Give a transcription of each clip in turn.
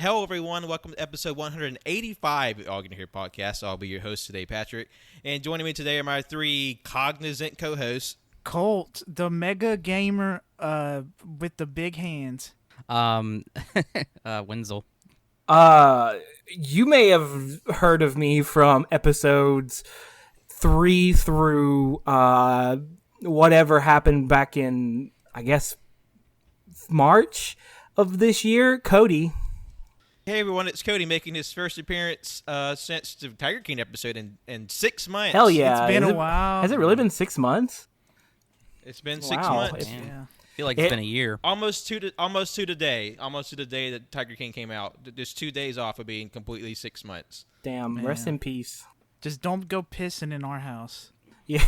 Hello, everyone. Welcome to episode 185 of All Gonna Hear Podcast. I'll be your host today, Patrick. And joining me today are my three cognizant co-hosts. Colt, the mega gamer with the big hands. Wenzel. You may have heard of me from episodes 3 through whatever happened back in, I guess, March of this year. Cody. Hey, everyone. It's Cody making his first appearance since the Tiger King episode in 6 months. Hell yeah. It's been a while. Has it really been 6 months? It's been 6 months. Yeah. I feel like it's been a year. Almost to the day that Tiger King came out. There's 2 days off of being completely 6 months. Damn, Man. Rest in peace. Just don't go pissing in our house. Yeah,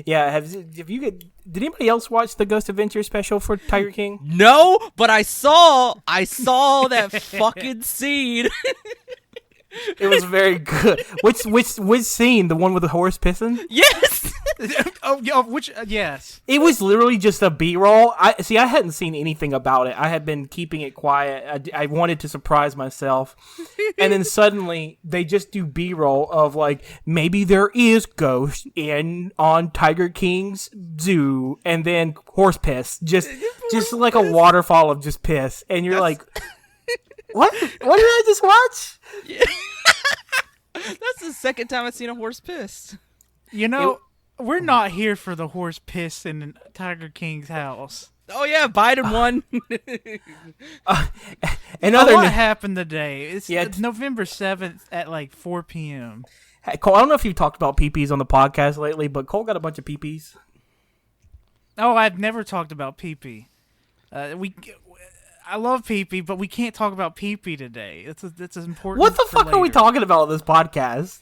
yeah. Did anybody else watch the Ghost Adventure special for Tiger King? No, but I saw that fucking scene. It was very good. Which scene? The one with the horse pissing? Yes. Yes. It was literally just a B-roll. I hadn't seen anything about it. I had been keeping it quiet. I wanted to surprise myself. And then suddenly they just do B-roll of like, maybe there is ghosts on Tiger King's zoo, and then horse piss. Just like a waterfall of just piss. And you're like, what did I just watch? Yeah. That's the second time I've seen a horse piss. You know, we're not here for the horse piss in Tiger King's house. Oh yeah, Biden won. A lot happened today. It's November 7th at like 4 p.m. Hey, Cole, I don't know if you've talked about peepees on the podcast lately, but Cole got a bunch of peepees. Oh, I've never talked about pee-pee. I love pee-pee, but we can't talk about pee-pee today. It's important. What the fuck later. are we talking about on this podcast?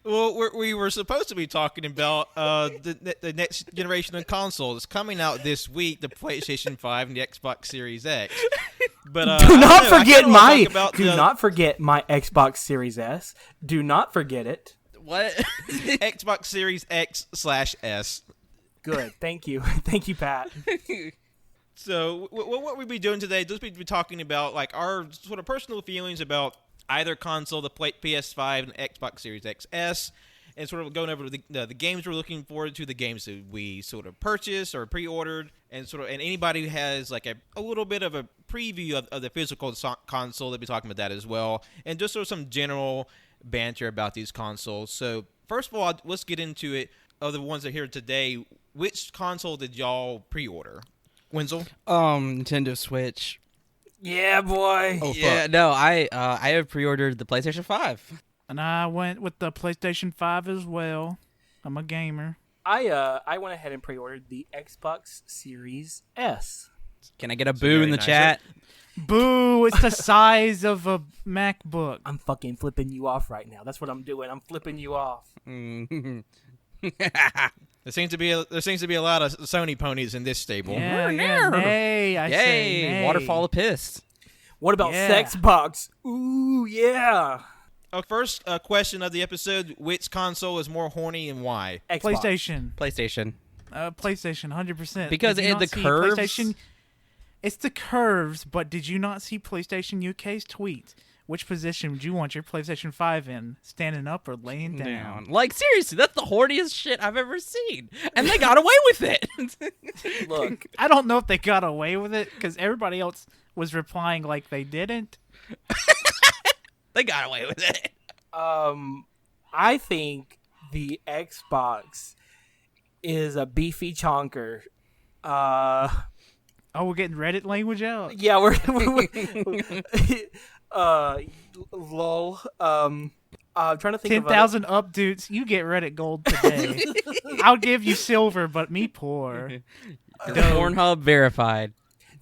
Well, we were supposed to be talking about the next generation of consoles coming out this week, the PlayStation 5 and the Xbox Series X. But do not forget my Xbox Series S. Do not forget it. What? Xbox Series X/S. Good. Thank you, Pat. So what we'll be doing today, we'll be talking about like our sort of personal feelings about either console, the PS5 and Xbox Series XS, and sort of going over the games we're looking forward to, the games that we sort of purchased or pre-ordered, and anybody who has like a little bit of a preview of the physical console, they'll be talking about that as well, and just sort of some general banter about these consoles. So first of all, let's get into it. Of the ones that are here today, which console did y'all pre-order? Wenzel? Nintendo Switch. Yeah, boy. Oh, Yeah, fuck. no, I have pre-ordered the PlayStation 5. And I went with the PlayStation 5 as well. I'm a gamer. I went ahead and pre-ordered the Xbox Series S. Can I get a boo in the nice. chat? Boo! It's the size of a MacBook. I'm fucking flipping you off right now. That's what I'm doing. I'm flipping you off. There seems to be a lot of Sony ponies in this stable. Yeah, nay. I say Yay! nay. Waterfall of piss. What about Yeah. Xbox? Ooh, yeah. First question of the episode: which console is more horny and why? Xbox. PlayStation. PlayStation, 100%. Because Did you it- not the see curves? PlayStation? It's the curves, but did you not see PlayStation UK's tweet? Which position would you want your PlayStation 5 in? Standing up or laying down? Like, seriously, that's the horniest shit I've ever seen. And they got away with it. Look, I don't know if they got away with it because everybody else was replying like they didn't. They got away with it. I think the Xbox is a beefy chonker. Oh, we're getting Reddit language out. Yeah, we're lol. I'm trying to think of 10,000 up, dudes. You get Reddit gold today. I'll give you silver, but me poor. Pornhub verified.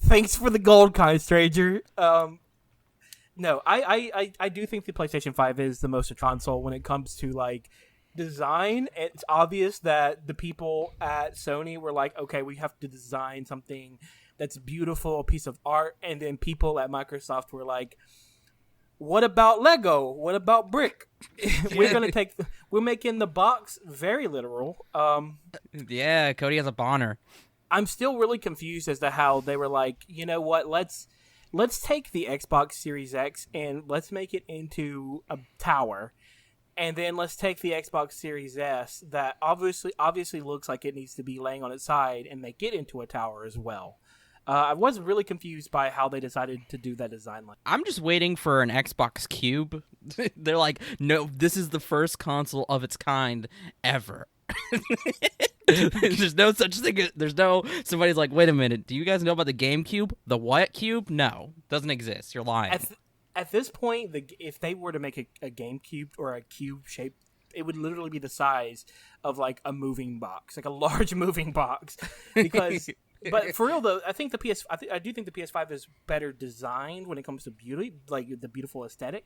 Thanks for the gold, kind stranger. No, I do think the PlayStation 5 is the most console when it comes to like design. It's obvious that the people at Sony were like, okay, we have to design something that's beautiful, a piece of art, and then people at Microsoft were like, what about Lego? What about brick? We're making the box very literal. Yeah, Cody has a boner. I'm still really confused as to how they were like, you know what, let's let's take the Xbox Series X and let's make it into a tower. And then let's take the Xbox Series S that obviously looks like it needs to be laying on its side and make it into a tower as well. I was really confused by how they decided to do that design. I'm just waiting for an Xbox Cube. They're like, no, this is the first console of its kind ever. There's no such thing. Somebody's like, wait a minute. Do you guys know about the GameCube? The what cube? No, doesn't exist. You're lying. At this point, if they were to make a GameCube or a cube shape, it would literally be the size of like a moving box, like a large moving box. Because, but for real though, I think I do think the PS5 is better designed when it comes to beauty, like the beautiful aesthetic.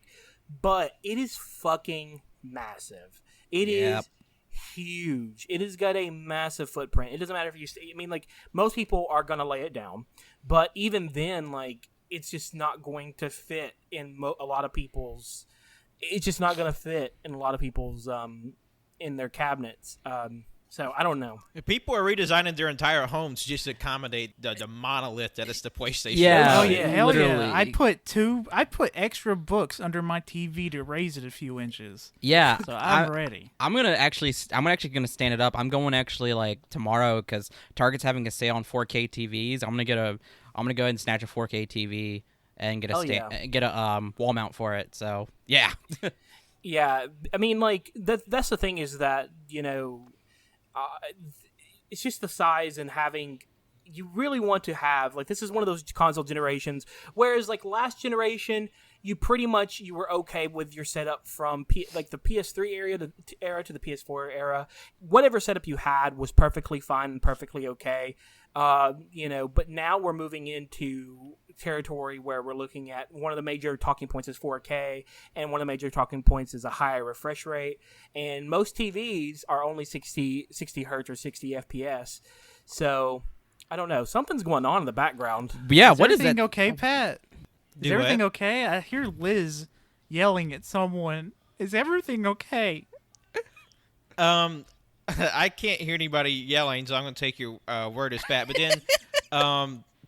But it is fucking massive. It is huge. It has got a massive footprint. It doesn't matter if like most people are gonna lay it down, but even then, like it's just not going to fit in a lot of people's. It's just not going to fit in a lot of people's in their cabinets. So I don't know. People are redesigning their entire homes just to accommodate the monolith that is the PlayStation. Yeah, Oh yeah, hell literally. yeah! I put extra books under my TV to raise it a few inches. Yeah, So I'm ready. I'm actually gonna stand it up. I'm going actually like tomorrow because Target's having a sale on 4K TVs. I'm gonna go ahead and snatch a 4K TV and get a wall mount for it. So yeah. Yeah, I mean, like that's the thing is that it's just the size and having. You really want to have like this is one of those console generations. Whereas like last generation, you were okay with your setup from like the PS3 era to the PS4 era. Whatever setup you had was perfectly fine and perfectly okay. But now we're moving into territory where we're looking at one of the major talking points is 4K, and one of the major talking points is a higher refresh rate. And most TVs are only 60 hertz or 60 FPS. So I don't know. Something's going on in the background. Yeah, Is what is everything that? okay, Pat? Is Do everything what? okay? I hear Liz yelling at someone. Is everything okay? I can't hear anybody yelling, so I'm going to take your word as fact. But then,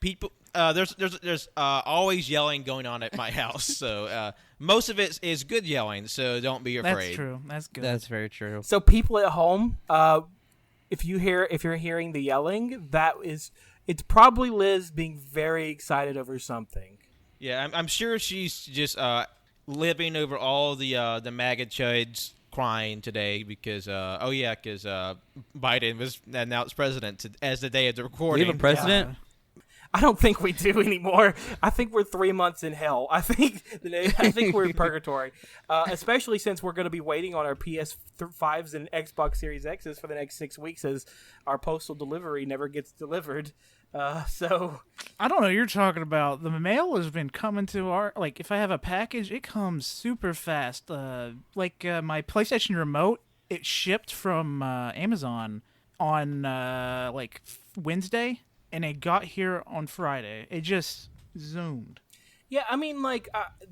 people, there's always yelling going on at my house. So most of it is good yelling. So don't be afraid. That's true. That's good. That's very true. So people at home, if you're hearing the yelling, it's probably Liz being very excited over something. Yeah, I'm sure she's just living over all the MAGA chuds crying today because Biden was announced president as the day of the recording. We have a president. I don't think we do anymore. I think we're 3 months in hell. I think we're in purgatory, especially since we're going to be waiting on our PS5s and Xbox Series X's for the next 6 weeks as our postal delivery never gets delivered. So I don't know what you're talking about. The mail has been coming to our if I have a package, it comes super fast. My PlayStation remote, it shipped from Amazon on Wednesday, and it got here on Friday. It just zoomed. yeah, I mean,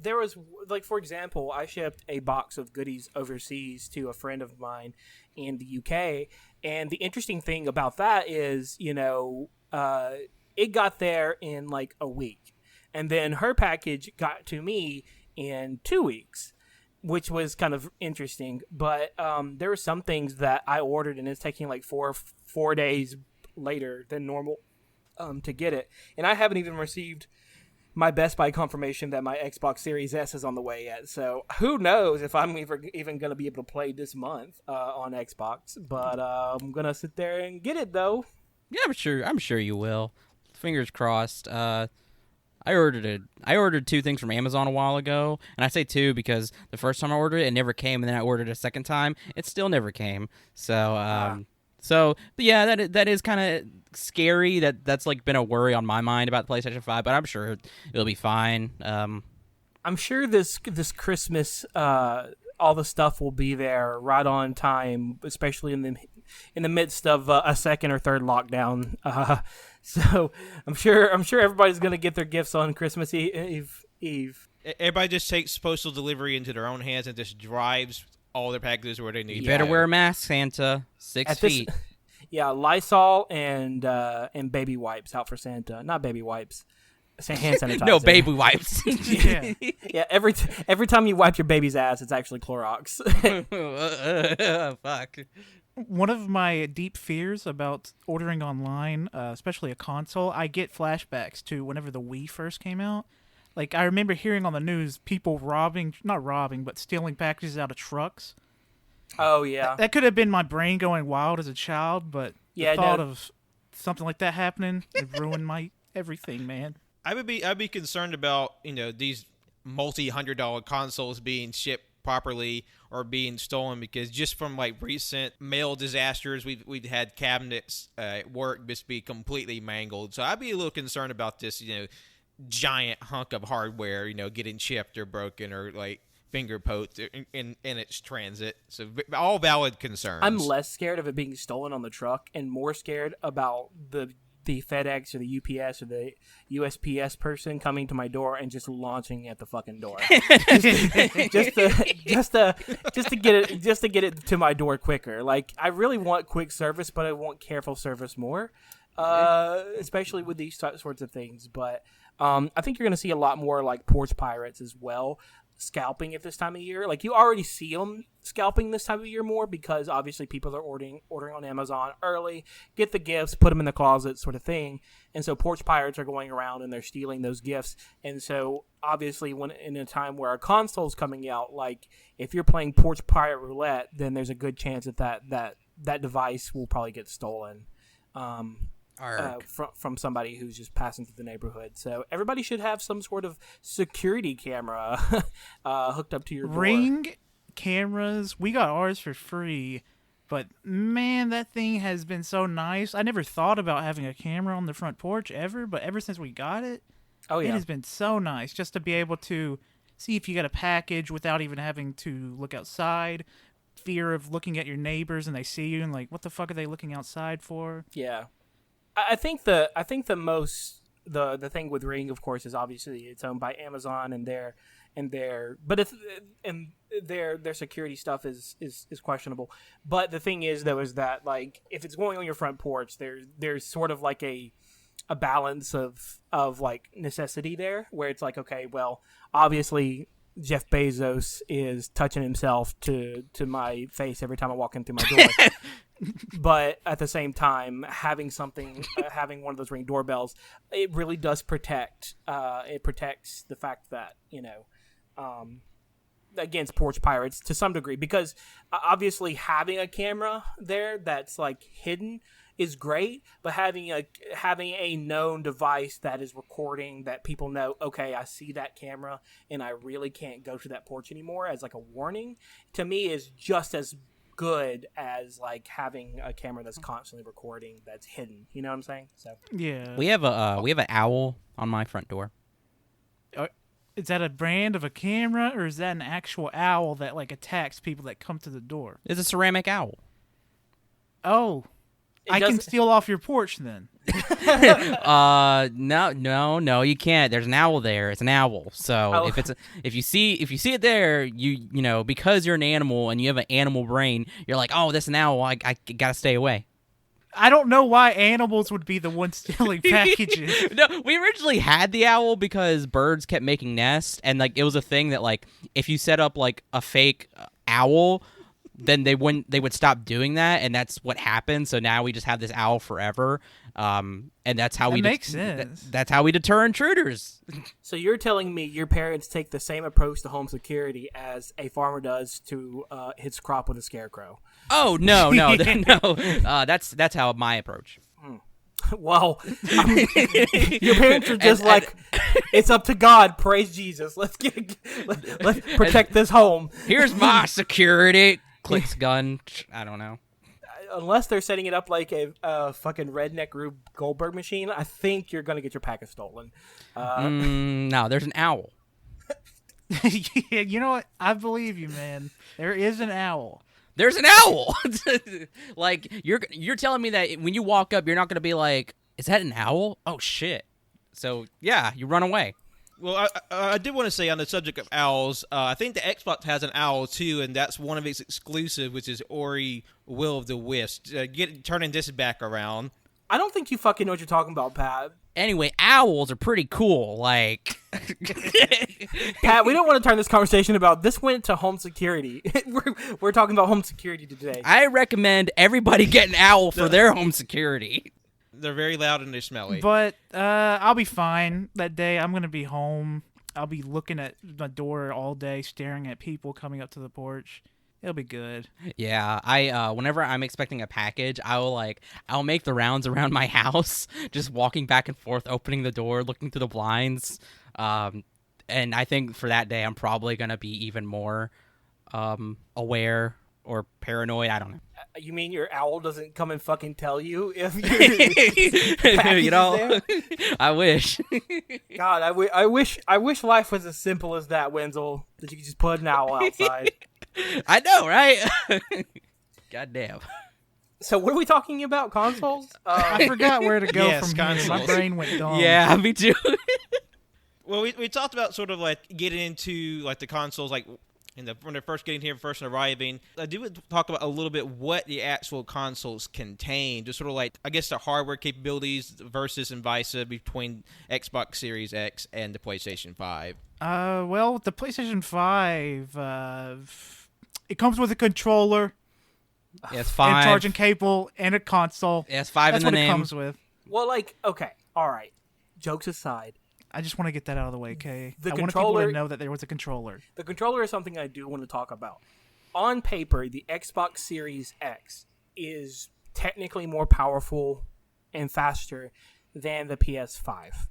there was for example, I shipped a box of goodies overseas to a friend of mine in the UK, and the interesting thing about that is, it got there in like a week, and then her package got to me in 2 weeks, which was kind of interesting. But there were some things that I ordered and it's taking like four days later than normal to get it, and I haven't even received my Best Buy confirmation that my Xbox Series S is on the way yet. So who knows if I'm even going to be able to play this month on Xbox. But I'm going to sit there and get it, though. Yeah, I'm sure you will. Fingers crossed. I ordered 2 things from Amazon a while ago, and I say 2 because the first time I ordered it never came, and then I ordered it a second time, it still never came. So, but yeah, that is kind of scary. That's like been a worry on my mind about the PlayStation 5, but I'm sure it'll be fine. I'm sure this Christmas, all the stuff will be there right on time, especially in the midst of a second or third lockdown. So I'm sure everybody's gonna get their gifts on Christmas Eve. Everybody just takes postal delivery into their own hands and just drives all their packages where they need. You better wear a mask, Santa. 6 feet. Yeah, Lysol and baby wipes out for Santa. Not baby wipes. hand sanitizer. No baby wipes. Yeah. Yeah, every time you wipe your baby's ass, it's actually Clorox. Fuck. One of my deep fears about ordering online, especially a console, I get flashbacks to whenever the Wii first came out. Like, I remember hearing on the news people not robbing, but stealing packages out of trucks. Oh yeah, That could have been my brain going wild as a child, but Yeah, the thought no. of something like that happening, it ruined my everything, man. I'd be concerned about these multi-$100 consoles being shipped properly or being stolen, because just from like recent mail disasters, we've had cabinets at work just be completely mangled. So I'd be a little concerned about this giant hunk of hardware getting chipped or broken or like finger poked in its transit. So all valid concerns. I'm less scared of it being stolen on the truck and more scared about the FedEx or the UPS or the USPS person coming to my door and just launching at the fucking door, just to get it to my door quicker. Like, I really want quick service, but I want careful service more, especially with these sorts of things. But I think you're going to see a lot more like porch pirates as well, scalping at this time of year. Like, you already see them scalping this time of year more because obviously people are ordering on Amazon early, get the gifts, put them in the closet, sort of thing. And so porch pirates are going around and they're stealing those gifts. And so obviously, when in a time where a console's coming out, like if you're playing porch pirate roulette, then there's a good chance that device will probably get stolen. From somebody who's just passing through the neighborhood. So everybody should have some sort of security camera hooked up to your door. Ring cameras, we got ours for free, but man, that thing has been so nice. I never thought about having a camera on the front porch ever, but ever since we got it, it has been so nice just to be able to see if you got a package without even having to look outside. Fear of looking at your neighbors and they see you and like, what the fuck are they looking outside for? Yeah. I think the thing with Ring, of course, is obviously it's owned by Amazon and their security stuff is questionable. But the thing is though is that like if it's going on your front porch, there's sort of like a balance of like necessity there where it's like, okay, well, obviously Jeff Bezos is touching himself to my face every time I walk in through my door. But at the same time, having having one of those Ring doorbells, it really does protect. It protects the fact that against porch pirates to some degree, because obviously having a camera there that's like hidden is great, but having a known device that is recording that people know, okay, I see that camera and I really can't go to that porch anymore as like a warning, to me is just as good as like having a camera that's constantly recording that's hidden. You know what I'm saying? So Yeah. We have an owl on my front door. Is that a brand of a camera, or is that an actual owl that like attacks people that come to the door? It's a ceramic owl. Oh, I can steal off your porch then. No, you can't. There's an owl there. It's an owl. So if you see it there, you know, because you're an animal and you have an animal brain, you're like, oh, that's an owl. I gotta stay away. I don't know why animals would be the ones stealing packages. No, we originally had the owl because birds kept making nests, and like it was a thing that like if you set up like a fake owl, then they would stop doing that, and that's what happened. So now we just have this owl forever, and that's how makes sense. That's how we deter intruders. So you're telling me your parents take the same approach to home security as a farmer does to his crop with a scarecrow? Oh no, no. That's how my approach. Well, your parents are just it's up to God. Praise Jesus. Let's protect this home. Here's my security. Clicks gun. I don't know. Unless they're setting it up like a fucking redneck Rube Goldberg machine, I think you're gonna get your package stolen. No, there's an owl. Yeah, you know what? I believe you, man. There is an owl. There's an owl. Like you're telling me that when you walk up, you're not gonna be like, "Is that an owl?" Oh shit! So yeah, you run away. Well, I did want to say on the subject of owls, I think the Xbox has an owl too, and that's one of its exclusive, which is Ori Will of the Wisps. Turning this back around. I don't think you fucking know what you're talking about, Pat. Anyway, owls are pretty cool. Like, Pat, we don't want to turn this conversation about this went to home security. we're talking about home security today. I recommend everybody get an owl for their home security. They're very loud and they're smelly. But I'll be fine that day. I'm gonna be home. I'll be looking at my door all day, staring at people coming up to the porch. It'll be good. Yeah, I whenever I'm expecting a package, I'll make the rounds around my house, just walking back and forth, opening the door, looking through the blinds. And I think for that day, I'm probably gonna be even more aware or paranoid. I don't know. You mean your owl doesn't come and fucking tell you if your package You know, is there? I wish. God, I wish life was as simple as that, Wenzel. That you could just put an owl outside. I know, right? God damn. So what are we talking about? Consoles? I forgot where to go Yes, from here. My consoles. brain went dumb. Yeah, me too. Well, we talked about sort of like getting into like the consoles, like when they're first getting here, first arriving. I do want to talk about a little bit what the actual consoles contain, just sort of like, I guess, the hardware capabilities versus and vice between Xbox Series X and the PlayStation 5. Well, with the PlayStation 5, it comes with a controller Yeah, it's and five. a charging cable and a console. Yeah, it's five That's in the what it name. comes with. well, like, okay, all right. Jokes aside, I just want to get that out of the way, okay? The I want people controller- to know that there was a controller. the controller is something I do want to talk about. On paper, the Xbox Series X is technically more powerful and faster than the PS5.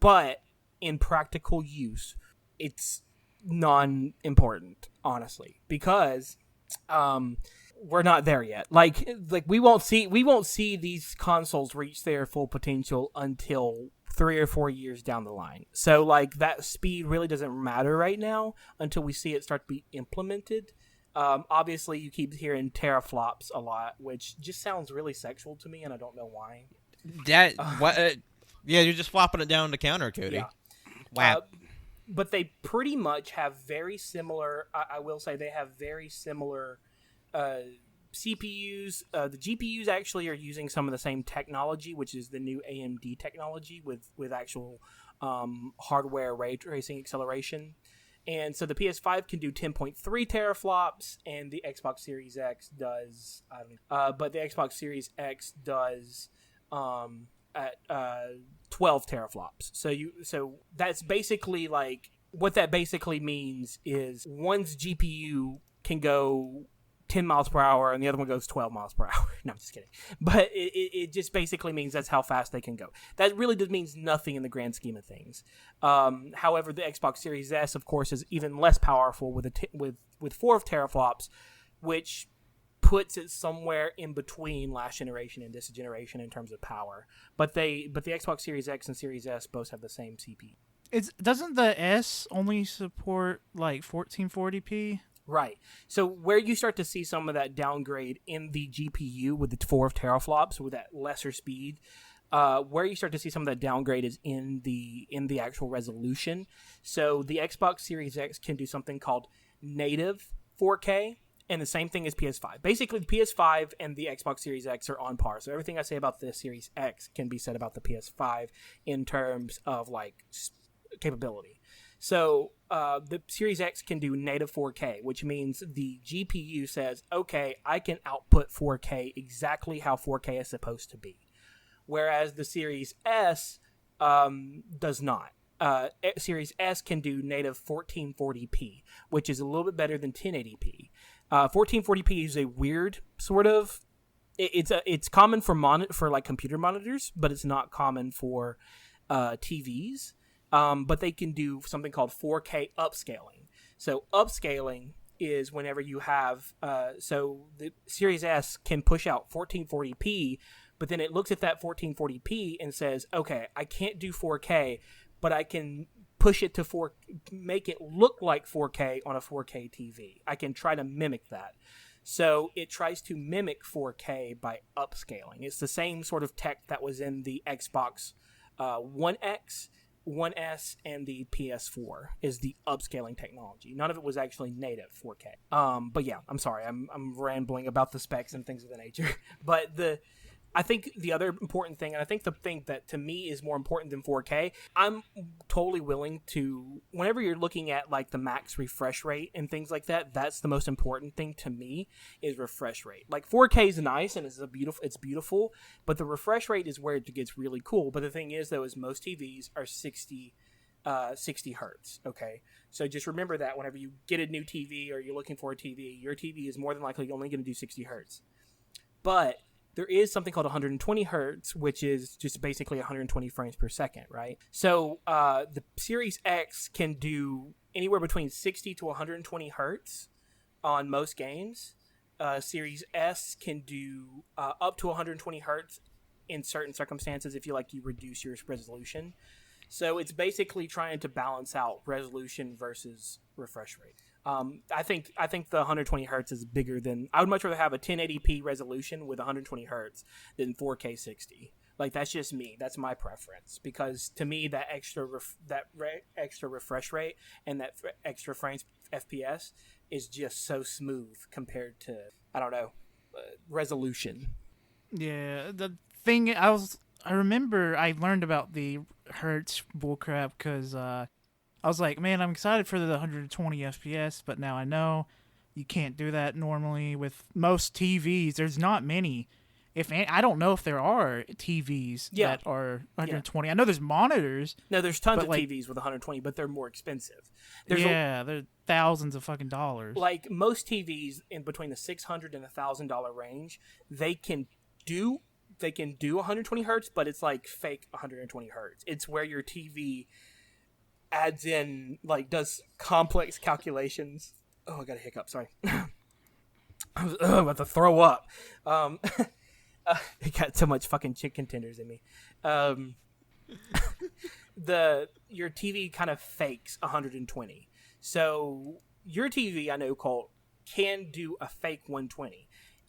But in practical use, it's non-important, honestly, because we're not there yet. Like we won't see these consoles reach their full potential until 3 or 4 years down the line. So like that speed really doesn't matter right now until we see it start to be implemented. Obviously, you keep hearing teraflops a lot, which just sounds really sexual to me, and I don't know why. That what? Yeah, you're just flopping it down the counter, Cody. Yeah. Wow. But they pretty much have very similar. I will say they have very similar CPUs. The GPUs actually are using some of the same technology, which is the new AMD technology with actual hardware ray tracing acceleration. And so the PS5 can do 10.3 teraflops, and the Xbox Series X does. But the Xbox Series X does at 12 teraflops. So that's basically like what that basically means is one's GPU can go 10 miles per hour and the other one goes 12 miles per hour. No, I'm just kidding. But it just basically means that's how fast they can go. That really just means nothing in the grand scheme of things. However, the Xbox Series S, of course, is even less powerful with 4 teraflops, which puts it somewhere in between last generation and this generation in terms of power. But the Xbox Series X and Series S both have the same CPU. Doesn't the S only support like 1440p? Right. So where you start to see some of that downgrade in the GPU with the 4 teraflops with that lesser speed, where you start to see some of that downgrade is in the actual resolution. So the Xbox Series X can do something called native 4K, and the same thing as PS5. Basically, the PS5 and the Xbox Series X are on par. So everything I say about the Series X can be said about the PS5 in terms of like capability. So the Series X can do native 4K, which means the GPU says, okay, I can output 4K exactly how 4K is supposed to be. Whereas the Series S does not. Series S can do native 1440p, which is a little bit better than 1080p. 1440p is a weird sort of. It's common for like computer monitors, but it's not common for TVs. But they can do something called 4K upscaling. So upscaling is whenever you have so the Series S can push out 1440p, but then it looks at that 1440p and says, okay, I can't do 4K, but I can push it to make it look like 4K on a 4K TV. I can try to mimic that. So it tries to mimic 4K by upscaling. It's the same sort of tech that was in the Xbox One X, 1S, and the PS4 is the upscaling technology. None of it was actually native 4K. But yeah, I'm sorry. I'm rambling about the specs and things of the nature. But I think the other important thing, and I think the thing that to me is more important than 4K, I'm totally willing to, whenever you're looking at like the max refresh rate and things like that, that's the most important thing to me is refresh rate. Like 4K is nice and it's beautiful, but the refresh rate is where it gets really cool. But the thing is though, is most TVs are 60 hertz. Okay, so just remember that whenever you get a new TV or you're looking for a TV, your TV is more than likely only going to do 60 hertz. But there is something called 120 hertz, which is just basically 120 frames per second, right? So the Series X can do anywhere between 60 to 120 hertz on most games. Series S can do up to 120 hertz in certain circumstances if you reduce your resolution. So it's basically trying to balance out resolution versus refresh rate. I think the 120 hertz is bigger than. I would much rather have a 1080p resolution with 120 hertz than 4K 60. Like that's just me. That's my preference because to me that extra refresh rate and that extra frames FPS is just so smooth compared to resolution. Yeah, the thing I remember I learned about the hertz bullcrap because I was like, man, I'm excited for the 120 FPS, but now I know you can't do that normally with most TVs. There's not many. I don't know if there are TVs that are 120. I know there's monitors. No, there's tons of TVs with 120, but they're more expensive. They're thousands of fucking dollars. Like most TVs in between the $600 and $1,000 range, they can do 120 hertz, but it's like fake 120 hertz. It's where your TV adds in, does complex calculations. Oh, I got a hiccup. Sorry. I was about to throw up. It got so much fucking chicken tenders in me. Your TV kind of fakes 120. So your TV, I know, Colt, can do a fake 120.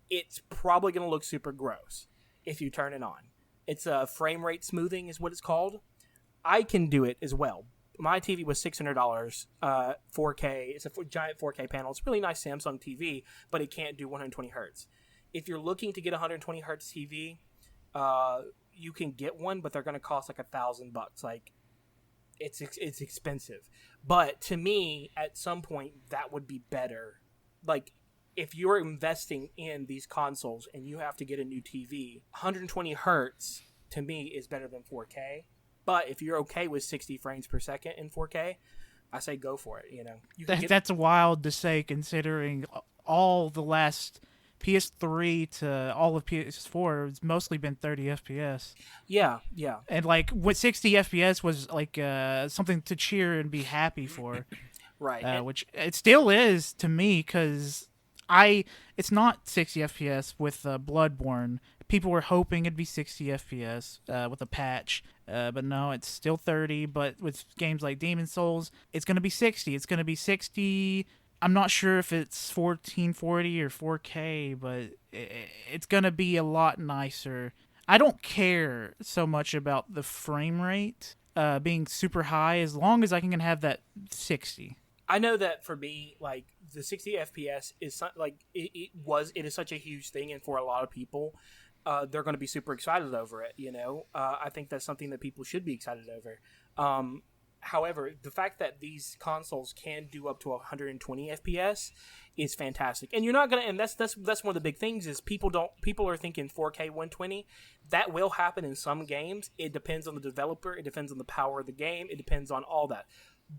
It's probably going to look super gross if you turn it on. It's a frame rate smoothing is what it's called. I can do it as well. My TV was $600, 4K. It's a giant 4K panel. It's a really nice Samsung TV, but it can't do 120 hertz. If you're looking to get a 120 hertz TV, you can get one, but they're going to cost like $1,000. Like, it's expensive. But to me, at some point, that would be better. Like, if you're investing in these consoles and you have to get a new TV, 120 hertz to me is better than 4K. But if you're okay with 60 frames per second in 4K, I say go for it. That's wild to say considering all the last PS3 to all of PS4 has mostly been 30 FPS. Yeah. And what 60 FPS was something to cheer and be happy for. Right. Which it still is to me because it's not 60 FPS with Bloodborne. People were hoping it'd be 60 FPS with a patch, but no, it's still 30. But with games like Demon Souls, it's going to be 60. It's going to be 60. I'm not sure if it's 1440 or 4K, but it's going to be a lot nicer. I don't care so much about the frame rate being super high as long as I can have that 60. I know that for me, the 60 FPS is it is such a huge thing, and for a lot of people, they're going to be super excited over it. I think that's something that people should be excited over. However, the fact that these consoles can do up to 120 FPS is fantastic, and you're not gonna. And that's one of the big things is people are thinking 4K 120. That will happen in some games. It depends on the developer. It depends on the power of the game. It depends on all that.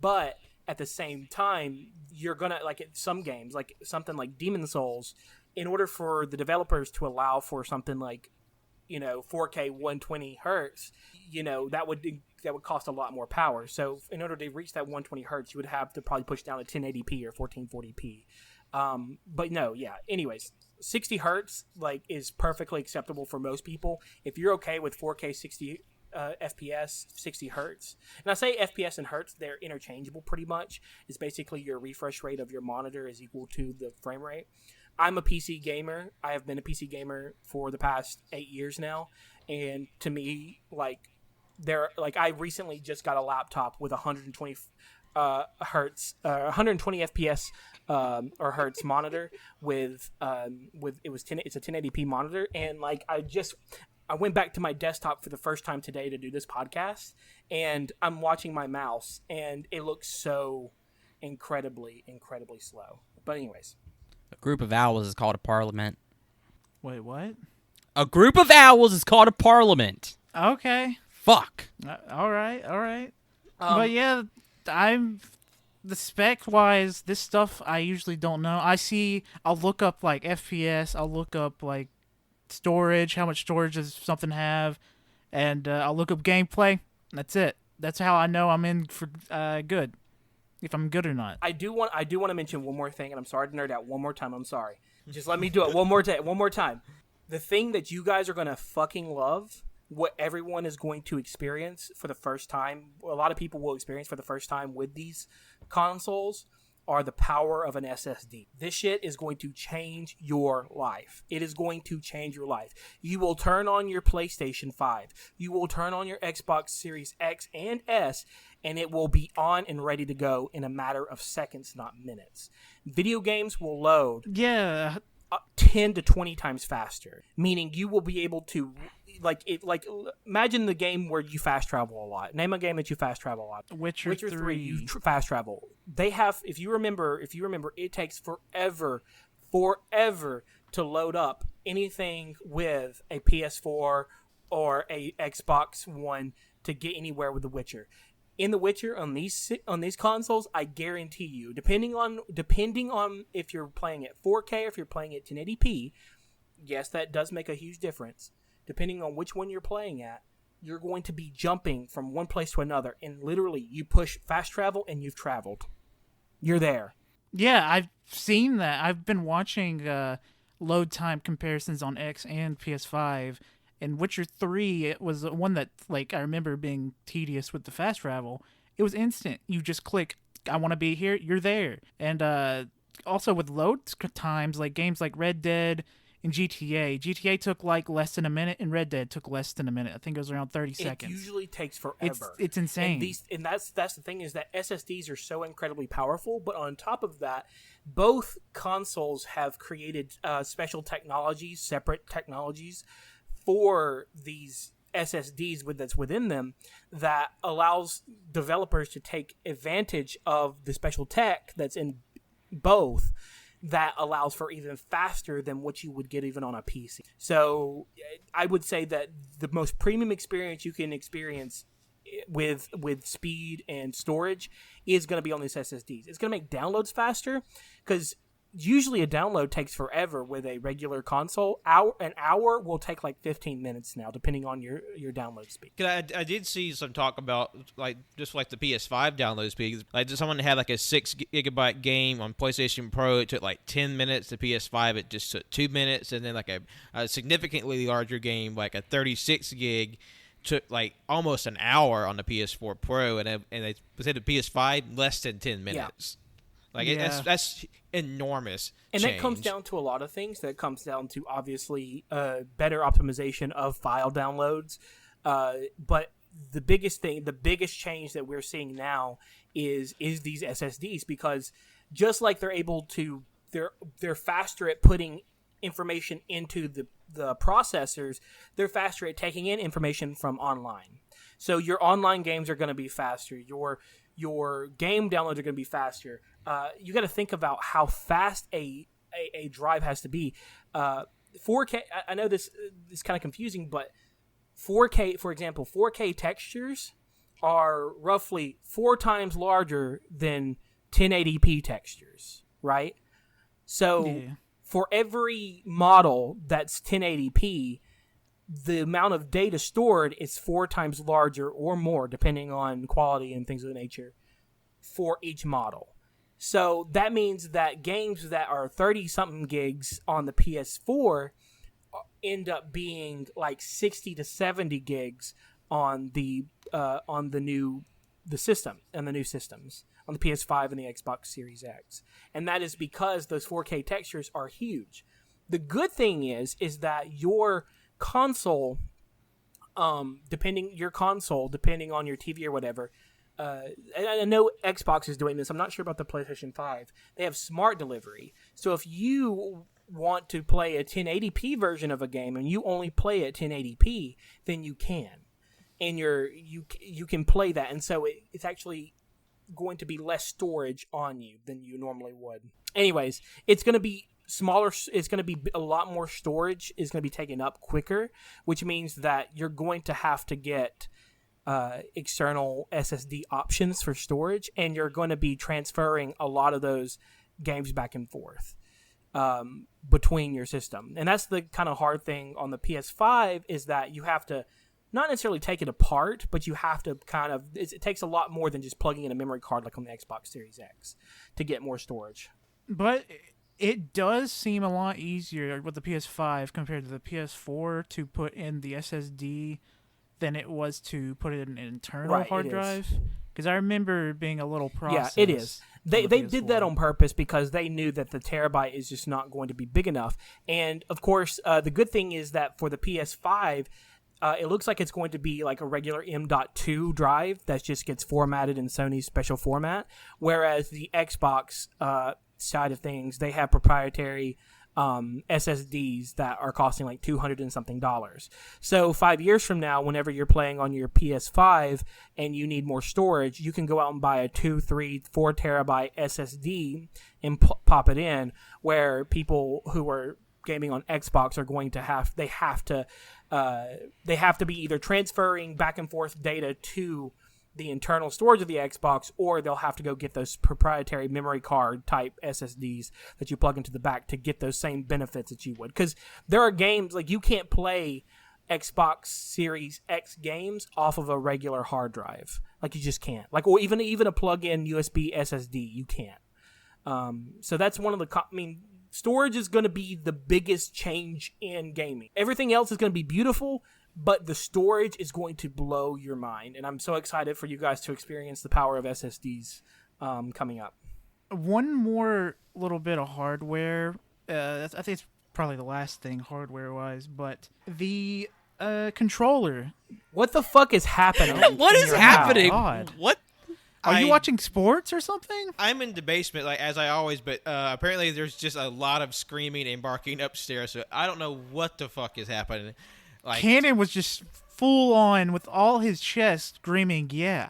But at the same time, you're gonna some games, like something like Demon Souls, in order for the developers to allow for something like 4K 120 hertz, that would cost a lot more power. So in order to reach that 120 hertz, you would have to probably push down to 1080p or 1440p. But no, yeah. Anyways, 60 hertz is perfectly acceptable for most people. If you're okay with 4K 60 FPS, 60 hertz, and I say FPS and hertz, they're interchangeable pretty much. It's basically your refresh rate of your monitor is equal to the frame rate. I'm a PC gamer. I have been a PC gamer for the past 8 years now, and to me, I recently just got a laptop with 120 hertz, 120 FPS or hertz monitor with it's a 1080p monitor, and I went back to my desktop for the first time today to do this podcast, and I'm watching my mouse, and it looks so incredibly slow. But anyways. A group of owls is called a parliament. Wait, what? A group of owls is called a parliament. Okay. Fuck. All right. But yeah, the spec wise, this stuff I usually don't know. I'll look up like FPS, I'll look up like storage, how much storage does something have, and I'll look up gameplay. That's it. That's how I know I'm in for good, if I'm good or not. I do want to mention one more thing, and I'm sorry to nerd out one more time. I'm sorry. Just let me do it one more time. The thing that you guys are gonna fucking love, what everyone is going to experience for the first time, a lot of people will experience for the first time with these consoles, are the power of an SSD. This shit is going to change your life. It is going to change your life. You will turn on your PlayStation 5. You will turn on your Xbox Series X and S, and it will be on and ready to go in a matter of seconds, not minutes. Video games will load. Yeah. 10 to 20 times faster, meaning you will be able to imagine the game where you fast travel a lot. Name a game that you fast travel a lot. Witcher 3. You fast travel. They have, if you remember, it takes forever to load up anything with a PS4 or a Xbox One to get anywhere with The Witcher. In The Witcher, on these consoles, I guarantee you, depending on if you're playing at 4K or if you're playing at 1080p, yes, that does make a huge difference. Depending on which one you're playing at, you're going to be jumping from one place to another, and literally, you push fast travel, and you've traveled. You're there. Yeah, I've seen that. I've been watching load time comparisons on X and PS5. And Witcher 3, it was one that, like, I remember being tedious with the fast travel. It was instant. You just click, I want to be here, you're there. And also with load times, like games like Red Dead and GTA. GTA took, like, less than a minute, and Red Dead took less than a minute. I think it was around 30 seconds. It usually takes forever. It's insane. And that's the thing, is that SSDs are so incredibly powerful, but on top of that, both consoles have created special technologies, separate technologies, for these SSDs that's within them, that allows developers to take advantage of the special tech that's in both, that allows for even faster than what you would get even on a PC. So I would say that the most premium experience you can experience with speed and storage is going to be on these SSDs. It's going to make downloads faster, because usually a download takes forever with a regular console. An hour will take like 15 minutes now, depending on your download speed. I did see some talk about like just like the PS5 download speed. Like someone had like a 6 gigabyte game on PlayStation Pro. It took like 10 minutes. The PS5 it just took 2 minutes, and then like a significantly larger game like a 36 gig took like almost an hour on the PS4 Pro, and they said the PS5 less than 10 minutes. Yeah. Like that's enormous. And change. That comes down to a lot of things. That comes down to obviously better optimization of file downloads. But the biggest change that we're seeing now is these SSDs, because just like they're faster at putting information into the processors, they're faster at taking in information from online. So your online games are going to be faster. Your game downloads are going to be faster. You got to think about how fast a drive has to be. 4K. I know this is kind of confusing, but 4K, for example, 4K textures are roughly 4 times larger than 1080p textures, right? So for every model that's 1080p, the amount of data stored is 4 times larger or more, depending on quality and things of the nature, for each model. So that means that games that are 30-something gigs on the PS4 end up being like 60 to 70 gigs on the new systems, on the PS5 and the Xbox Series X. And that is because those 4K textures are huge. The good thing is that your console, depending on your TV or whatever, I know Xbox is doing this. I'm not sure about the PlayStation 5. They have smart delivery. So if you want to play a 1080p version of a game and you only play at 1080p, then you can, and you can play that, and so it's actually going to be less storage on you than you normally would. Anyways, it's going to be smaller. It's going to be a lot more storage is going to be taken up quicker, which means that you're going to have to get external SSD options for storage, and you're going to be transferring a lot of those games back and forth between your system. And that's the kind of hard thing on the PS5, is that you have to not necessarily take it apart, but you have to kind of, it takes a lot more than just plugging in a memory card like on the Xbox Series X to get more storage. But it does seem a lot easier with the PS5 compared to the PS4 to put in the SSD than it was to put it in an internal hard drive. Because I remember being a little process. Yeah, it is. They did that on purpose because they knew that the terabyte is just not going to be big enough. And, of course, the good thing is that for the PS5, it looks like it's going to be like a regular M.2 drive that just gets formatted in Sony's special format. Whereas the Xbox side of things, they have proprietary SSDs that are costing like $200 and something. So 5 years from now, whenever you're playing on your PS5 and you need more storage, you can go out and buy a 2, 3, 4 terabyte SSD and pop it in, where people who are gaming on Xbox are going to have to be either transferring back and forth data to the internal storage of the Xbox, or they'll have to go get those proprietary memory card type SSDs that you plug into the back to get those same benefits that you would. Because there are games, like you can't play Xbox Series X games off of a regular hard drive. Like you just can't. Like, or even a plug-in USB SSD, you can't. So that's one of the... storage is going to be the biggest change in gaming. Everything else is going to be beautiful, but the storage is going to blow your mind. And I'm so excited for you guys to experience the power of SSDs coming up. One more little bit of hardware. I think it's probably the last thing hardware-wise, but the controller. What the fuck is happening? What is happening? God. What? Are you watching sports or something? I'm in the basement, like as I always, but apparently there's just a lot of screaming and barking upstairs, so I don't know what the fuck is happening. Like, Cannon was just full on with all his chest screaming, yeah.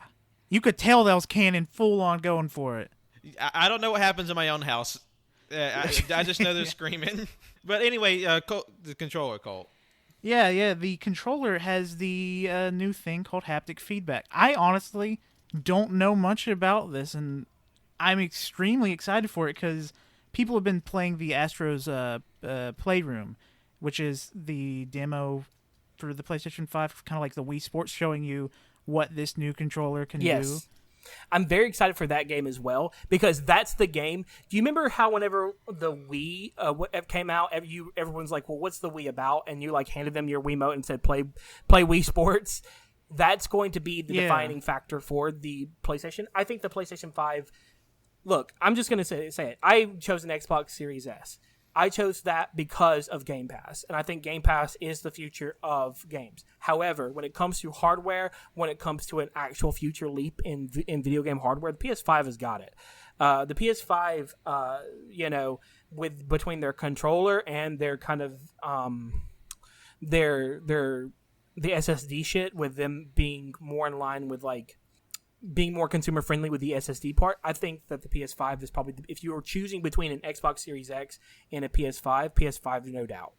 You could tell that was Cannon full on going for it. I don't know what happens in my own house. I just know they're screaming. But anyway, the controller, Colt. Yeah, the controller has the new thing called haptic feedback. I honestly don't know much about this, and I'm extremely excited for it because people have been playing the Astro's Playroom, which is the demo for the PlayStation 5, kind of like the Wii Sports, showing you what this new controller can do. I'm very excited for that game as well, because that's the game. Do you remember how whenever the Wii came out, everyone's like, well, what's the Wii about? And you like handed them your Wiimote and said, play Wii Sports. That's going to be the defining factor for the PlayStation. I think the PlayStation 5... Look, I'm just going to say it. I chose an Xbox Series S. I chose that because of Game Pass, and I think Game Pass is the future of games. However, when it comes to hardware, when it comes to an actual future leap in video game hardware, the PS5 has got it. The PS5, between their controller and their kind of the SSD shit, with them being more in line with like being more consumer friendly with the SSD part, I think that the PS5 is probably, if you were choosing between an Xbox Series X and a PS5, no doubt.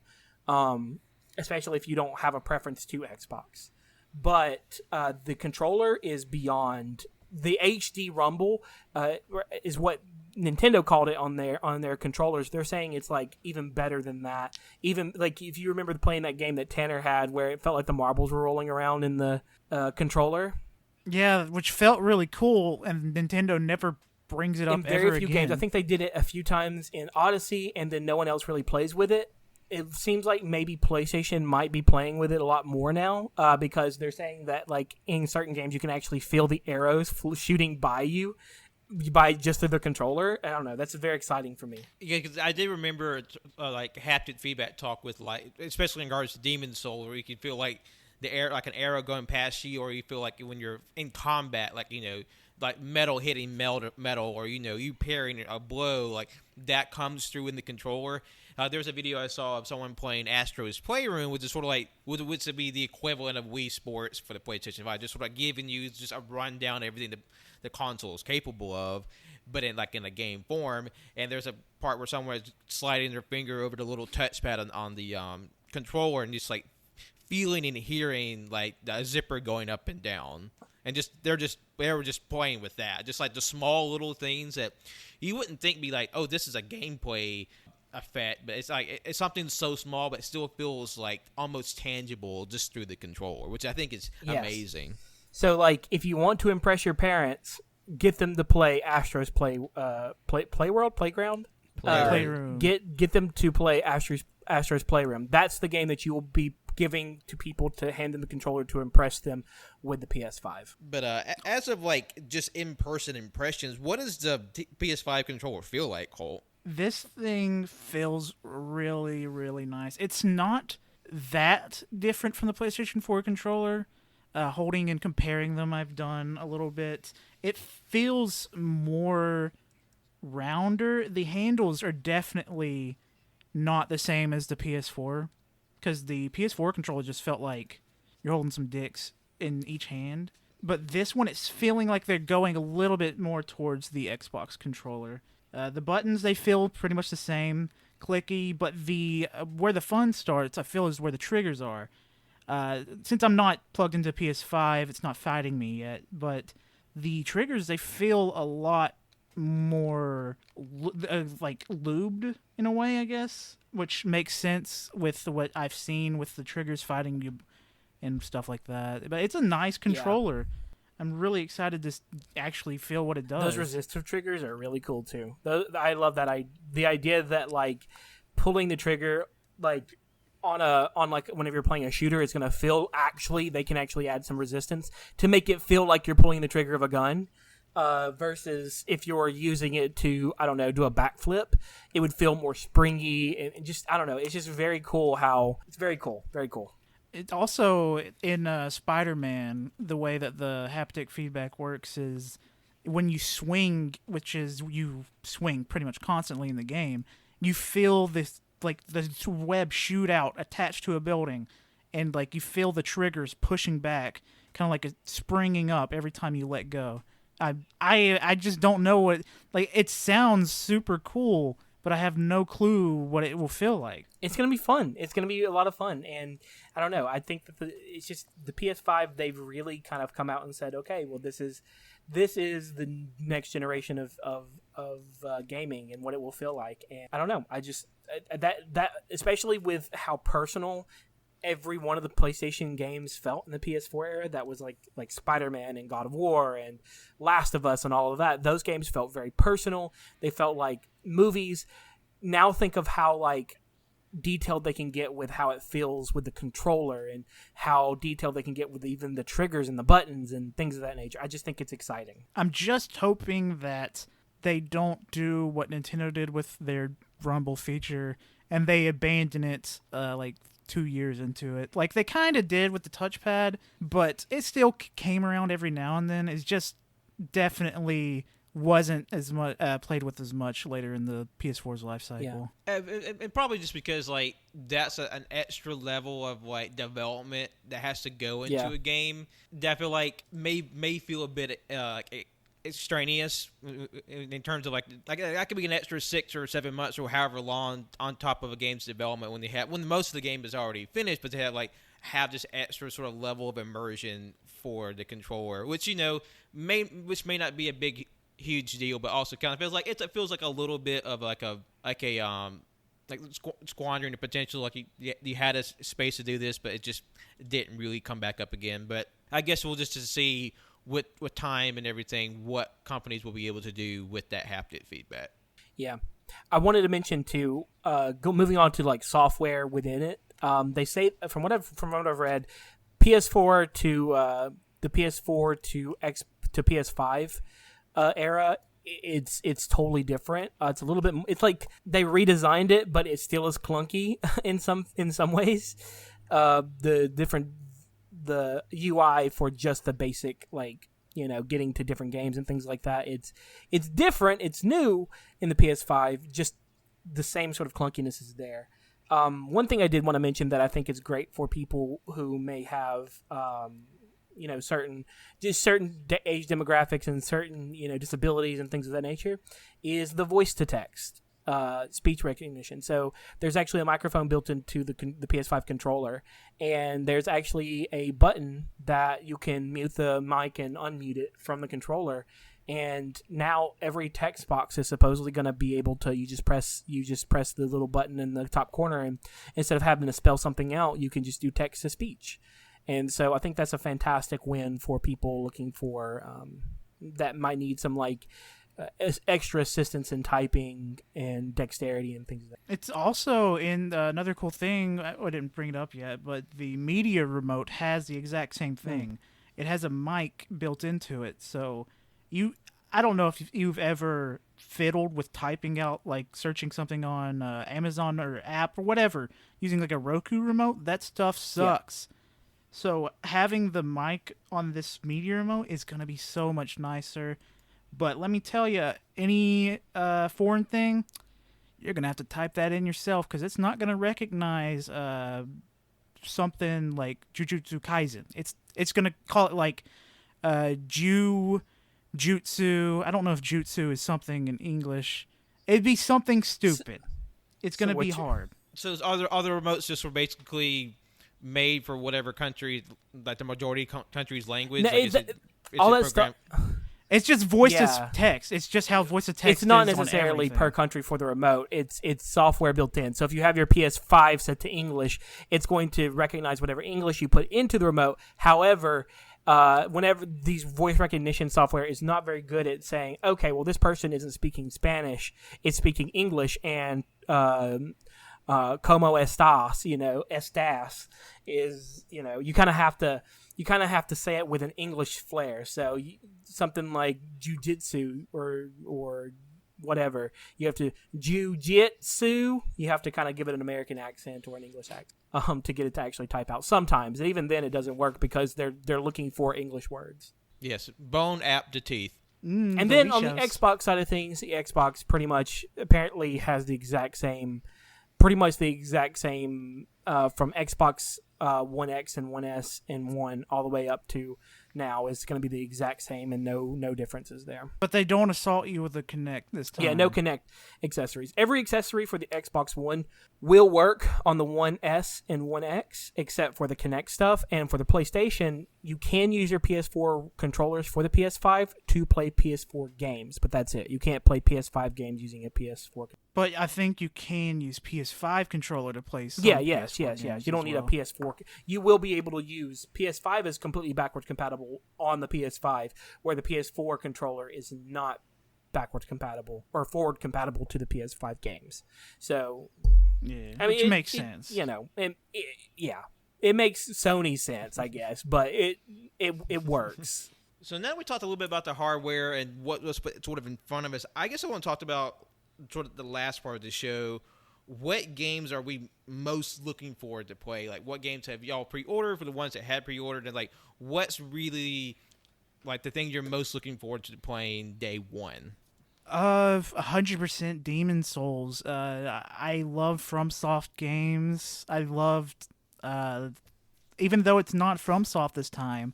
Especially if you don't have a preference to Xbox. But the controller is beyond. The HD Rumble is what Nintendo called it on their controllers. They're saying it's like even better than that. Even like if you remember playing that game that Tanner had where it felt like the marbles were rolling around in the controller. Yeah, which felt really cool, and Nintendo never brings it up in very ever few again. games. I think they did it a few times in Odyssey, and then no one else really plays with it. It seems like maybe PlayStation might be playing with it a lot more now, because they're saying that like in certain games you can actually feel the arrows shooting by you by just through the controller. I don't know. That's very exciting for me. Yeah, because I did remember like haptic feedback talk with like, especially in regards to Demon Soul, where you could feel like the air, like an arrow going past you, or you feel like when you're in combat, like like metal hitting metal, or you parrying a blow, like that comes through in the controller. There's a video I saw of someone playing Astro's Playroom, which is sort of like which would be the equivalent of Wii Sports for the PlayStation 5, just sort of like giving you just a rundown of everything the console is capable of, but in a game form. And there's a part where someone is sliding their finger over the little touchpad on the controller, and just like feeling and hearing like the zipper going up and down. And they were just playing with that, just like the small little things that you wouldn't think be like, oh, this is a gameplay effect, but it's like it's something so small, but it still feels like almost tangible just through the controller, which I think is amazing. So, like, if you want to impress your parents, get them to play Astro's Playroom. Get them to play Astro's Playroom. That's the game that you will be giving to people to hand them the controller to impress them with the PS5. But as of like just in-person impressions, what does the PS5 controller feel like, Colt? This thing feels really, really nice. It's not that different from the PlayStation 4 controller. Holding and comparing them, I've done a little bit. It feels more rounder. The handles are definitely not the same as the PS4, because the PS4 controller just felt like you're holding some dicks in each hand. But this one, it's feeling like they're going a little bit more towards the Xbox controller. The buttons, they feel pretty much the same, clicky, but the where the fun starts, I feel, is where the triggers are. Since I'm not plugged into PS5, it's not fighting me yet, but the triggers, they feel a lot more like lubed in a way, I guess, which makes sense with what I've seen with the triggers fighting you and stuff like that. But it's a nice controller. Yeah. I'm really excited to actually feel what it does. Those resistive triggers are really cool too. I love that. The idea that like pulling the trigger like on like whenever you're playing a shooter, it's gonna feel they can actually add some resistance to make it feel like you're pulling the trigger of a gun. Versus if you're using it to, I don't know, do a backflip, it would feel more springy and just, I don't know. It's just very cool it's very cool. Very cool. It also, in Spider-Man, the way that the haptic feedback works is when you swing, which is you swing pretty much constantly in the game, you feel this, like, the web shoot out attached to a building, and, like, you feel the triggers pushing back, kind of like springing up every time you let go. I just don't know what, like, it sounds super cool, but I have no clue what it will feel like. It's going to be fun. It's going to be a lot of fun. And I don't know. I think that it's just the PS5, they've really kind of come out and said, okay, well, this is the next generation of gaming and what it will feel like. And I don't know. I just, that especially with how personal every one of the PlayStation games felt in the PS4 era, that was like Spider-Man and God of War and Last of Us and all of that. Those games felt very personal. They felt like movies. Now think of how like detailed they can get with how it feels with the controller and how detailed they can get with even the triggers and the buttons and things of that nature. I just think it's exciting. I'm just hoping that they don't do what Nintendo did with their Rumble feature and they abandon it like 2 years into it. Like they kind of did with the touchpad, but it still came around every now and then. It's just definitely wasn't as much played with as much later in the PS4's life cycle. Yeah. And probably just because like that's an extra level of like development that has to go into a game that I feel like may feel a bit extraneous in terms of like that could be an extra 6 or 7 months or however long on top of a game's development when most of the game is already finished, but they have this extra sort of level of immersion for the controller, which may not be a big huge deal, but also kind of feels like it feels like a little bit of like squandering the potential. Like you had a space to do this, but it just didn't really come back up again. But I guess we'll just to see with time and everything what companies will be able to do with that haptic feedback. Yeah, I wanted to mention too. Moving on to like software within it. They say from what I've read, PS4 to the PS4 to PS5 era, it's totally different. It's a little bit. It's like they redesigned it, but it still is clunky in some ways. The UI for just the basic like getting to different games and things like that. It's different. It's new in the PS5. Just the same sort of clunkiness is there. One thing I did want to mention that I think is great for people who may have, certain age demographics and certain, disabilities and things of that nature, is the voice to text, speech recognition. So there's actually a microphone built into the PS5 controller, and there's actually a button that you can mute the mic and unmute it from the controller. And now every text box is supposedly going to be able to, you just press the little button in the top corner, and instead of having to spell something out, you can just do text to speech. And so I think that's a fantastic win for people looking for that might need some extra assistance in typing and dexterity and things like that. It's also in another cool thing. I didn't bring it up yet, but the media remote has the exact same thing. It has a mic built into it, so I don't know if you've ever fiddled with typing out, searching something on Amazon or app or whatever, using a Roku remote. That stuff sucks. Yeah. So having the mic on this media remote is going to be so much nicer. But let me tell you, any foreign thing, you're going to have to type that in yourself, because it's not going to recognize something like Jujutsu Kaisen. It's going to call it jutsu. I don't know if jutsu is something in English. It'd be something stupid. It's going to be hard. So other remotes just were basically made for whatever country, the majority country's language. All that stuff. It's just voice to text. It's just how voice to text. It's not necessarily per country for the remote. It's software built in. So if you have your PS5 set to English, it's going to recognize whatever English you put into the remote. However, whenever these voice recognition software is not very good at saying, okay, well, this person isn't speaking Spanish, it's speaking English, and como estas, estas is, you kind of have to say it with an English flair. So something like jujitsu or whatever, you have to jujitsu. You have to kind of give it an American accent or an English accent to get it to actually type out. Sometimes, and even then, it doesn't work because they're looking for English words. Yes, bone apt to teeth. And then on the Xbox side of things, the Xbox pretty much apparently has the exact same from Xbox One X and One S and One all the way up to now is going to be the exact same, and no differences there. But they don't assault you with the Kinect this time. Yeah, no Kinect accessories. Every accessory for the Xbox One will work on the One S and One X, except for the Kinect stuff. And for the PlayStation, you can use your PS4 controllers for the PS5 to play PS4 games, but that's it. You can't play PS5 games using a PS4. But I think you can use PS5 controller to play some yes. You don't need a PS4. You will be able to use PS5 is completely backwards compatible on the PS5, where the PS4 controller is not backwards compatible or forward compatible to the PS5 games. So, yeah, which makes sense. It makes Sony sense, I guess, but it works. So now we talked a little bit about the hardware and what was put sort of in front of us. I guess I want to talk about sort of the last part of the show. What games are we most looking forward to play? What games have y'all pre-ordered for the ones that had pre-ordered? And what's really the thing you're most looking forward to playing day one? 100% Demon Souls. I love FromSoft games. I loved, even though it's not FromSoft this time,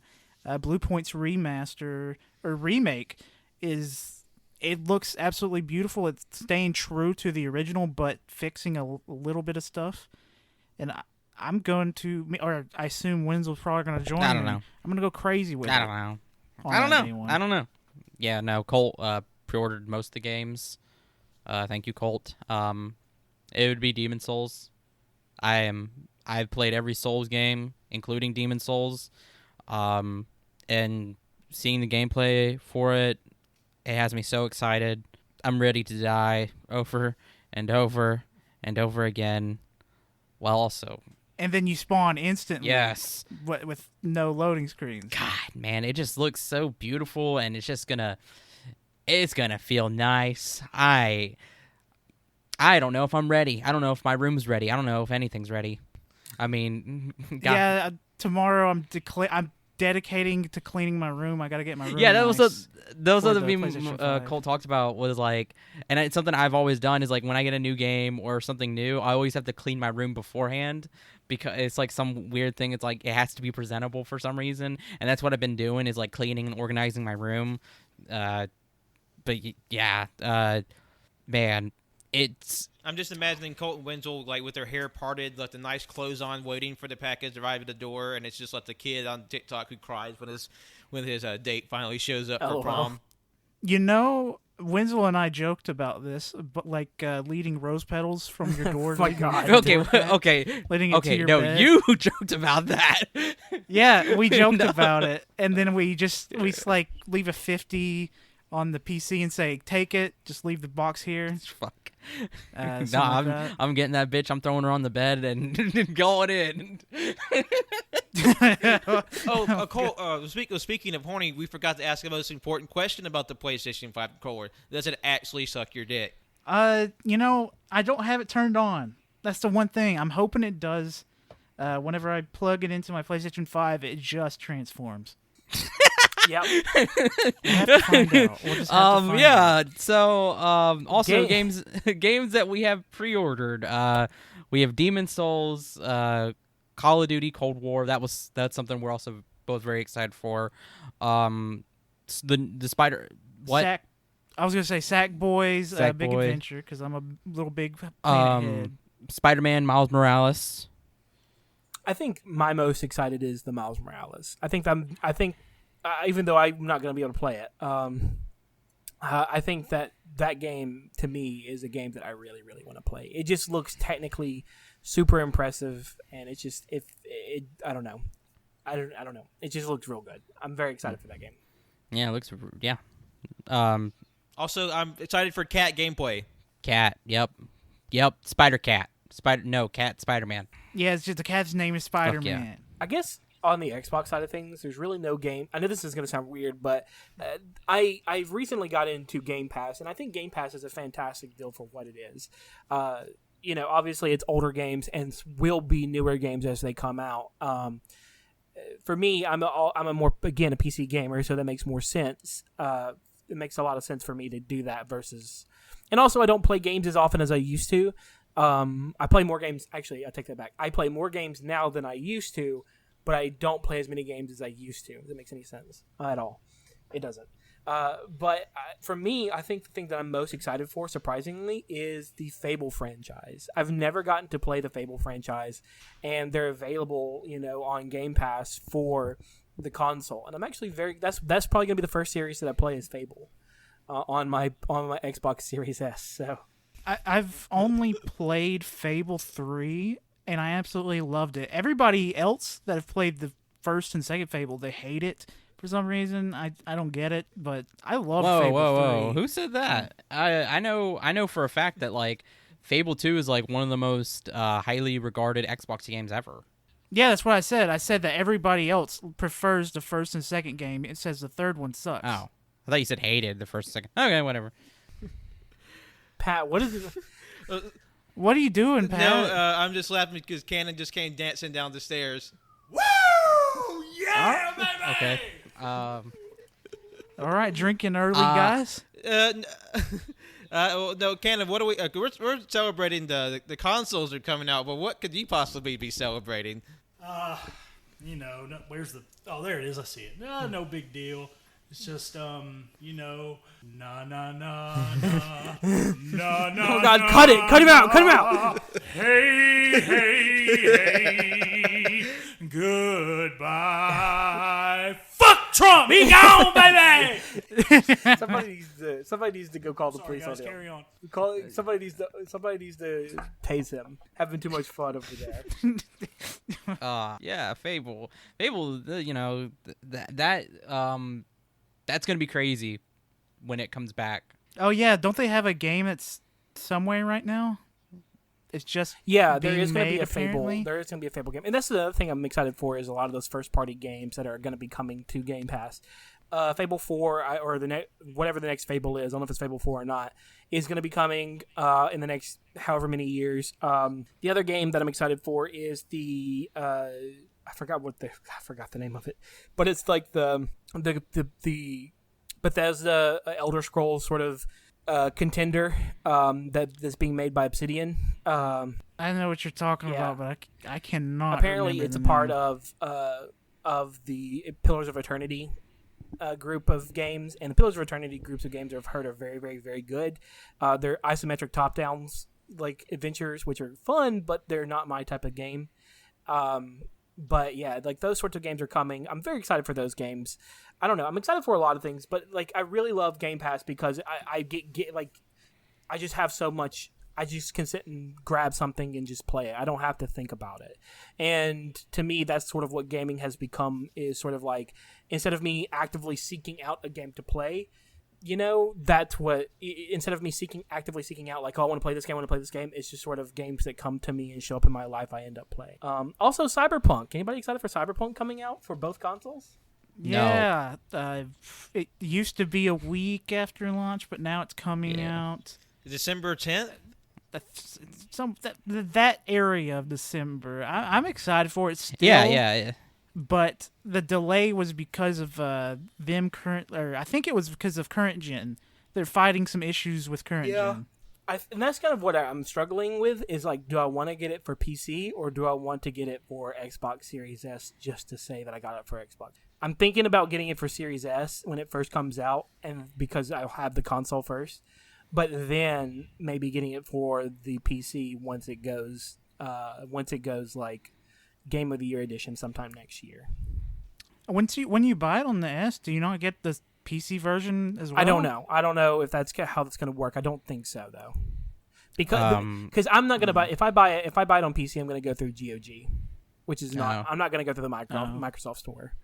Blue Point's remaster or remake it looks absolutely beautiful. It's staying true to the original, but fixing a little bit of stuff. And I'm going to, or I assume Wenzel's probably going to join. I don't know. I'm going to go crazy with it. I don't know. Yeah, no, Colt pre-ordered most of the games. Thank you, Colt. It would be Demon Souls. I've played every Souls game, including Demon Souls. And seeing the gameplay for it has me so excited. I'm ready to die over and over and over again. Well, also. And then you spawn instantly. Yes. With no loading screens. God, man, it just looks so beautiful, and it's just gonna feel nice. I don't know if I'm ready. I don't know if my room's ready. I don't know if anything's ready. I mean, God. Yeah, tomorrow I'm dedicating to cleaning my room. I got to get my room. Yeah, that nice was those for are the the meme PlayStation 5. Cole talked about was like, and it's something I've always done is like when I get a new game or something new, I always have to clean my room beforehand because it's like some weird thing. It's like it has to be presentable for some reason, and that's what I've been doing is like cleaning and organizing my room. Man, it's. I'm just imagining Colton Winslow like with their hair parted, like the nice clothes on, waiting for the package to arrive at the door, and it's just like the kid on TikTok who cries when his date finally shows up for prom. You know, Winslow and I joked about this, but like leading rose petals from your door. My God. Okay. Leading it to your No, bed. you joked about that. Yeah, we joked No. about it, and then we like leave a 50 on the PC and say, "Take it. Just leave the box here." Fuck. Something like that. I'm getting that bitch. I'm throwing her on the bed and going in. Cole. Speaking of horny, we forgot to ask the most important question about the PlayStation 5 controller. Does it actually suck your dick? You know, I don't have it turned on. That's the one thing. I'm hoping it does. Whenever I plug it into my PlayStation 5, it just transforms. Yep. We'll have to find out. We'll just have to find out. So also games that we have pre-ordered. We have Demon Souls, Call of Duty Cold War. That's something we're also both very excited for. The Spider what? I was gonna say Sackboy's Big Sackboy. Adventure because I'm a little big Planet Head. Spider-Man Miles Morales. I think my most excited is the Miles Morales. I think even though I'm not going to be able to play it, I think that game to me is a game that I really, really want to play. It just looks technically super impressive, and it's just I don't know. I don't know. It just looks real good. I'm very excited for that game. Yeah, it looks Also, I'm excited for cat gameplay. Cat. Yep. Spider Cat. Cat Spider-Man. Yeah, it's just the cat's name is Spider-Man. I guess on the Xbox side of things, there's really no game. I know this is going to sound weird, but I've recently got into Game Pass, and I think Game Pass is a fantastic deal for what it is. Obviously it's older games and will be newer games as they come out. For me, I'm a more, again, a PC gamer, so that makes more sense. It makes a lot of sense for me to do that versus, and also I don't play games as often as I used to. I play more games. Actually, I take that back. I play more games now than I used to, but I don't play as many games as I used to. Does that make any sense at all? It doesn't. For me, I think the thing that I'm most excited for, surprisingly, is the Fable franchise. I've never gotten to play the Fable franchise, and they're available, on Game Pass for the console. And I'm actually that's probably gonna be the first series that I play is Fable on my Xbox Series S. So. I've only played Fable 3, and I absolutely loved it. Everybody else that have played the first and second Fable, they hate it for some reason. I don't get it, but I love Fable 3. Who said that? I know for a fact that like Fable 2 is like one of the most highly regarded Xbox games ever. Yeah, that's what I said. I said that everybody else prefers the first and second game. It says the third one sucks. Oh, I thought you said hated the first and second. Okay, whatever. Pat, what is it? What are you doing, Pat? No, I'm just laughing because Cannon just came dancing down the stairs. Woo! Yeah, baby! Okay. All right, drinking early, guys. No, Cannon. What are we? We're celebrating the consoles are coming out, but what could you possibly be celebrating? Where's the? Oh, there it is. I see it. No big deal. It's just, na na na na na na. Oh God! Cut it! Cut him out! Cut him out! Hey, hey, goodbye. Fuck Trump! He gone, baby. Somebody needs to go call the Sorry, police guys, on him. carry on. Somebody needs to tase him. Having too much fun over there. Yeah, Fable, that's gonna be crazy when it comes back. Oh yeah, don't they have a game that's somewhere right now? It's just there being is going to be made, a Fable. apparently. There is going to be a Fable game, and that's the other thing I'm excited for is a lot of those first party games that are going to be coming to Game Pass. Fable 4 or whatever the next Fable is, I don't know if it's Fable 4 or not, is going to be coming in the next however many years. The other game that I'm excited for is the I forgot the name of it, but it's like the Bethesda Elder Scrolls sort of contender that's being made by Obsidian. I know what you're talking Yeah. about, but I cannot. Apparently, remember it's a the part name. of the Pillars of Eternity group of games, and the Pillars of Eternity groups of games I've heard are very, very, very good. They're isometric top-downs like adventures, which are fun, but they're not my type of game. But yeah, like those sorts of games are coming. I'm very excited for those games. I don't know. I'm excited for a lot of things, but like I really love Game Pass because I get like I just have so much. I just can sit and grab something and just play it. I don't have to think about it. And to me, that's sort of what gaming has become, is sort of like, instead of me actively seeking out a game to play, you know, that's what, instead of me actively seeking out, like, oh, I want to play this game, it's just sort of games that come to me and show up in my life I end up playing. Also, Cyberpunk. Anybody excited for Cyberpunk coming out for both consoles? Yeah, it used to be a week after launch, but now it's coming out. December 10th? That area of December. I'm excited for it still. Yeah. But the delay was because of I think it was because of current gen. They're fighting some issues with current gen. And that's kind of what I'm struggling with, is like, do I want to get it for PC or do I want to get it for Xbox Series S just to say that I got it for Xbox? I'm thinking about getting it for Series S when it first comes out, and because I'll have the console first. But then maybe getting it for the PC once it goes like Game of the Year edition sometime next year. When you buy it on the S, do you not get the PC version as well? I don't know if that's how that's going to work. I don't think so though, because I'm not going to buy. If I buy it on PC, I'm going to go through GOG, which is not. I'm not going to go through the Microsoft Store.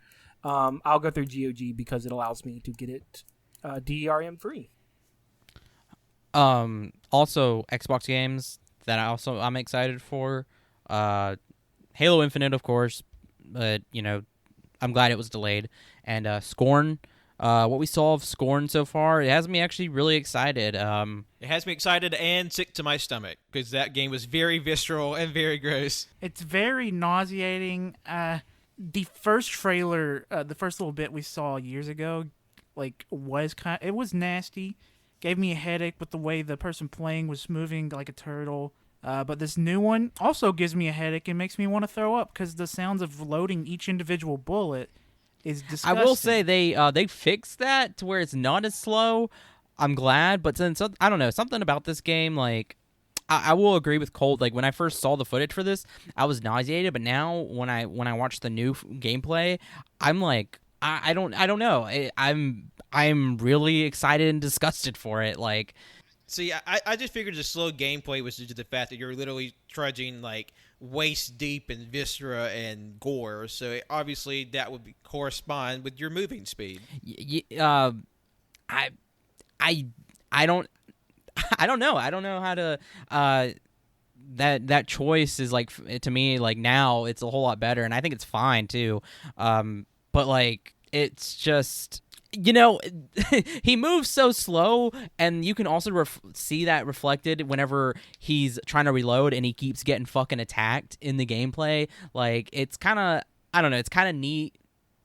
I'll go through GOG because it allows me to get it DRM free. Also Xbox games that I'm excited for. Halo Infinite, of course, but you know, I'm glad it was delayed. And Scorn, what we saw of Scorn so far, it has me actually really excited. It has me excited and sick to my stomach because that game was very visceral and very gross. It's very nauseating. The first trailer, the first little bit we saw years ago, like it was nasty. Gave me a headache with the way the person playing was moving like a turtle. But this new one also gives me a headache and makes me want to throw up because the sounds of loading each individual bullet is disgusting. I will say they fixed that to where it's not as slow. I'm glad, but since I don't know, something about this game, like I will agree with Colt. Like when I first saw the footage for this, I was nauseated, but now when I watch the new gameplay, I'm like, I don't know. I'm really excited and disgusted for it. Like, see, I just figured the slow gameplay was due to the fact that you're literally trudging like waist deep in viscera and gore. So obviously that would correspond with your moving speed. I don't know. I don't know how to. That choice is like, to me, like now it's a whole lot better, and I think it's fine too. But like it's just, you know, he moves so slow, and you can also see that reflected whenever he's trying to reload and he keeps getting fucking attacked in the gameplay. Like it's kind of, I don't know, it's kind of neat.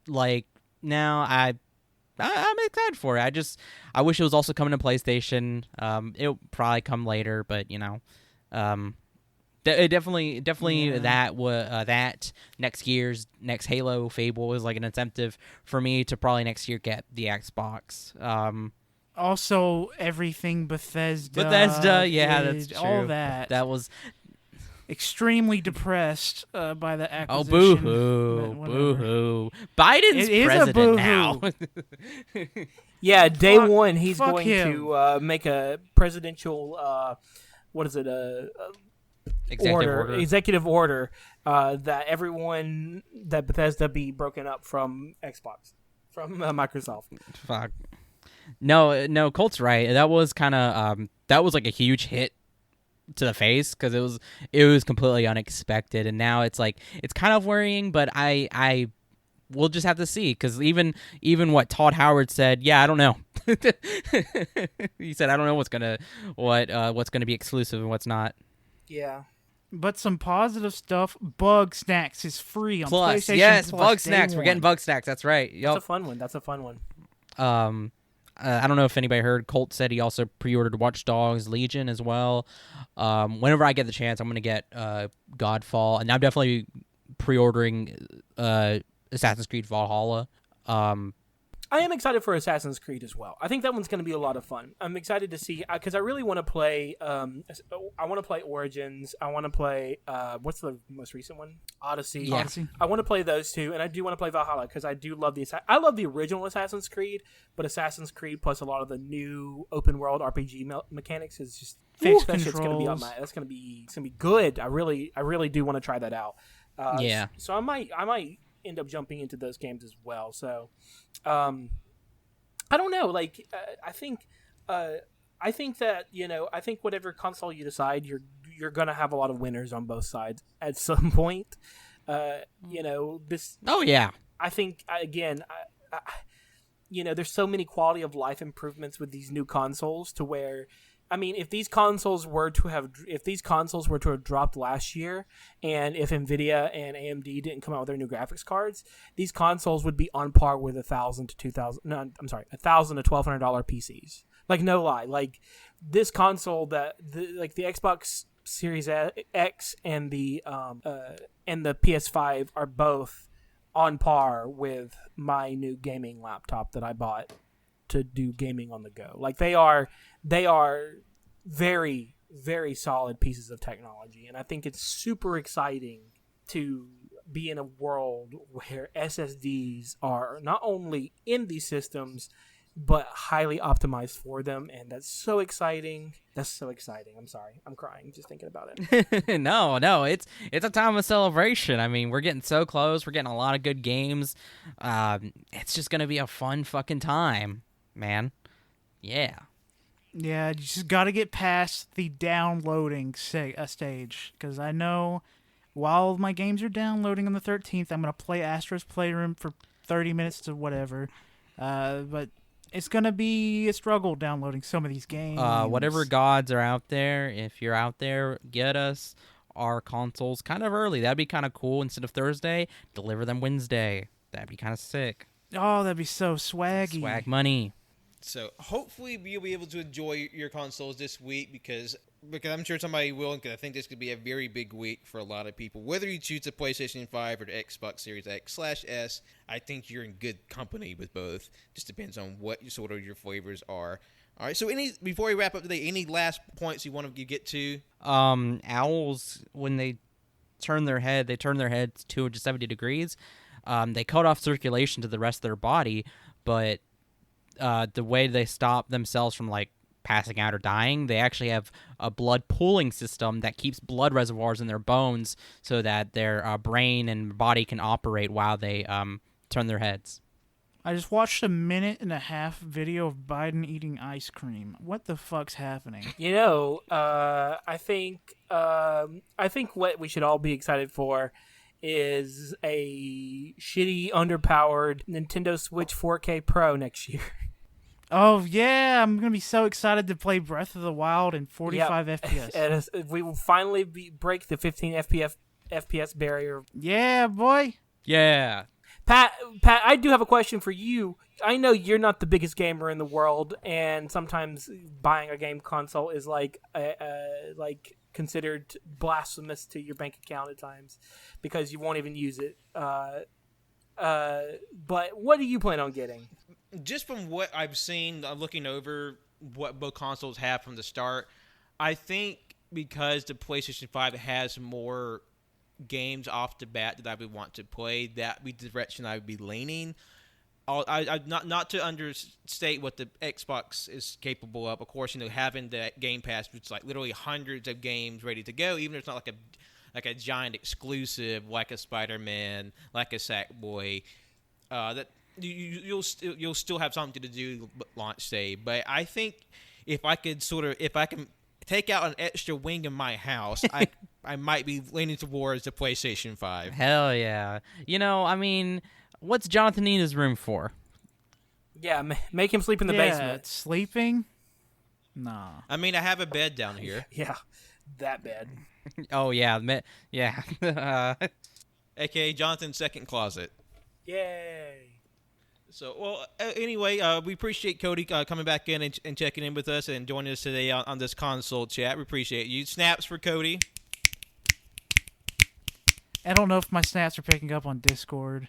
Like now I'm excited for it. I wish it was also coming to PlayStation. It'll probably come later, but you know, definitely yeah. That next year's next Halo Fable is like an incentive for me to probably next year get the Xbox. Also, everything Bethesda, yeah, that's true. All that was extremely depressed by the acquisition. Oh, boo-hoo. Biden's president now. Yeah, day one, he's fuck going him. to make a presidential, executive order that everyone, that Bethesda be broken up from Xbox, from Microsoft. Fuck. No, Colt's right. That was kind of that was like a huge hit to the face because it was completely unexpected, and now it's like it's kind of worrying. But I we'll just have to see, because even what Todd Howard said, yeah, I don't know. He said I don't know what's gonna be exclusive and what's not. Yeah. But some positive stuff. Bug Snacks is free on Plus, PlayStation yes, Plus Bug day Snacks. We're getting one. Bug Snacks. That's right. That's Yup. a fun one. That's a fun one. I don't know if anybody heard. Colt said he also pre-ordered Watch Dogs Legion as well. Whenever I get the chance, I'm gonna get Godfall, and I'm definitely pre-ordering Assassin's Creed Valhalla. I am excited for Assassin's Creed as well. I think that one's going to be a lot of fun. I'm excited to see because I really want to play. I want to play Origins. I want to play what's the most recent one? Odyssey. Yeah. Odyssey. I want to play those two, and I do want to play Valhalla because I do love I love the original Assassin's Creed, but Assassin's Creed plus a lot of the new open world RPG mechanics is just Fixed that shit's gonna be on controls. my. It's gonna be good. I really do want to try that out. Yeah. So I might end up jumping into those games as well. So, I don't know. Like, I think that I think whatever console you decide, you're gonna have a lot of winners on both sides at some point. This. Oh yeah. I think again, there's so many quality of life improvements with these new consoles to where. I mean, if these consoles were to have dropped last year, and if Nvidia and AMD didn't come out with their new graphics cards, these consoles would be on par with $1,000 to $1,200 PCs. Like, no lie, like this console the Xbox Series X and the PS5 are both on par with my new gaming laptop that I bought to do gaming on the go. Like they are very, very solid pieces of technology, and I think it's super exciting to be in a world where SSDs are not only in these systems but highly optimized for them, and that's so exciting. I'm sorry, I'm crying just thinking about it. No, it's a time of celebration. I mean, we're getting so close. We're getting a lot of good games. It's just gonna be a fun fucking time, man. Yeah. Yeah, you just got to get past the downloading stage. Because I know while my games are downloading on the 13th, I'm going to play Astro's Playroom for 30 minutes to whatever. But it's going to be a struggle downloading some of these games. Whatever gods are out there, if you're out there, get us our consoles kind of early. That'd be kind of cool. Instead of Thursday, deliver them Wednesday. That'd be kind of sick. Oh, that'd be so swaggy. Swag money. So hopefully you'll be able to enjoy your consoles this week because I'm sure somebody will, because I think this could be a very big week for a lot of people. Whether you choose the PlayStation 5 or the Xbox Series X/S, I think you're in good company with both. Just depends on what sort of your flavors are. All right, so before we wrap up today, any last points you want to get to? Owls, when they turn their heads 270 degrees. They cut off circulation to the rest of their body, but the way they stop themselves from like passing out or dying, they actually have a blood pooling system that keeps blood reservoirs in their bones so that their brain and body can operate while they turn their heads. I just watched a 1.5-minute video of Biden eating ice cream. What the fuck's happening? I think what we should all be excited for is a shitty, underpowered Nintendo Switch 4K Pro next year. Oh, yeah. I'm going to be so excited to play Breath of the Wild in 45 FPS. And we will finally break the 15 FPS barrier. Yeah, boy. Yeah. Pat, I do have a question for you. I know you're not the biggest gamer in the world, and sometimes buying a game console is like considered blasphemous to your bank account at times because you won't even use it. But what do you plan on getting? Just from what I've seen, looking over what both consoles have from the start, I think because the PlayStation 5 has more games off the bat that I would want to play, that would be the direction I would be leaning. I not to understate what the Xbox is capable of. Of course, having that Game Pass, which is like literally hundreds of games ready to go, even if it's not like a giant exclusive like a Spider-Man, like a Sackboy, that you'll still have something to do launch day. But I think if I can take out an extra wing in my house, I might be leaning towards the PlayStation 5. Hell yeah. I mean, what's Jonathan need his room for? Yeah, make him sleep in the basement. Sleeping? Nah. I mean, I have a bed down here. Yeah. that bad. Oh yeah, yeah. AKA Jonathan's second closet. Yay. So, well, anyway, we appreciate Cody coming back in and checking in with us and joining us today on this console chat. We appreciate you. Snaps for Cody. I don't know if my snaps are picking up on Discord.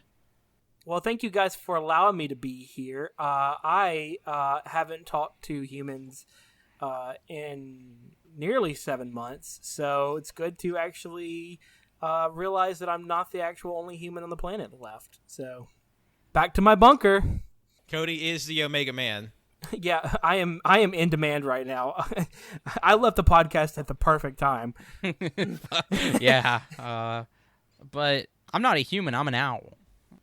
Well, thank you guys for allowing me to be here. I haven't talked to humans in nearly 7 months, so it's good to actually realize that I'm not the actual only human on the planet left. So, back to my bunker. Cody is the Omega Man. Yeah, I am in demand right now. I left the podcast at the perfect time. Yeah. But I'm not a human. I'm an owl.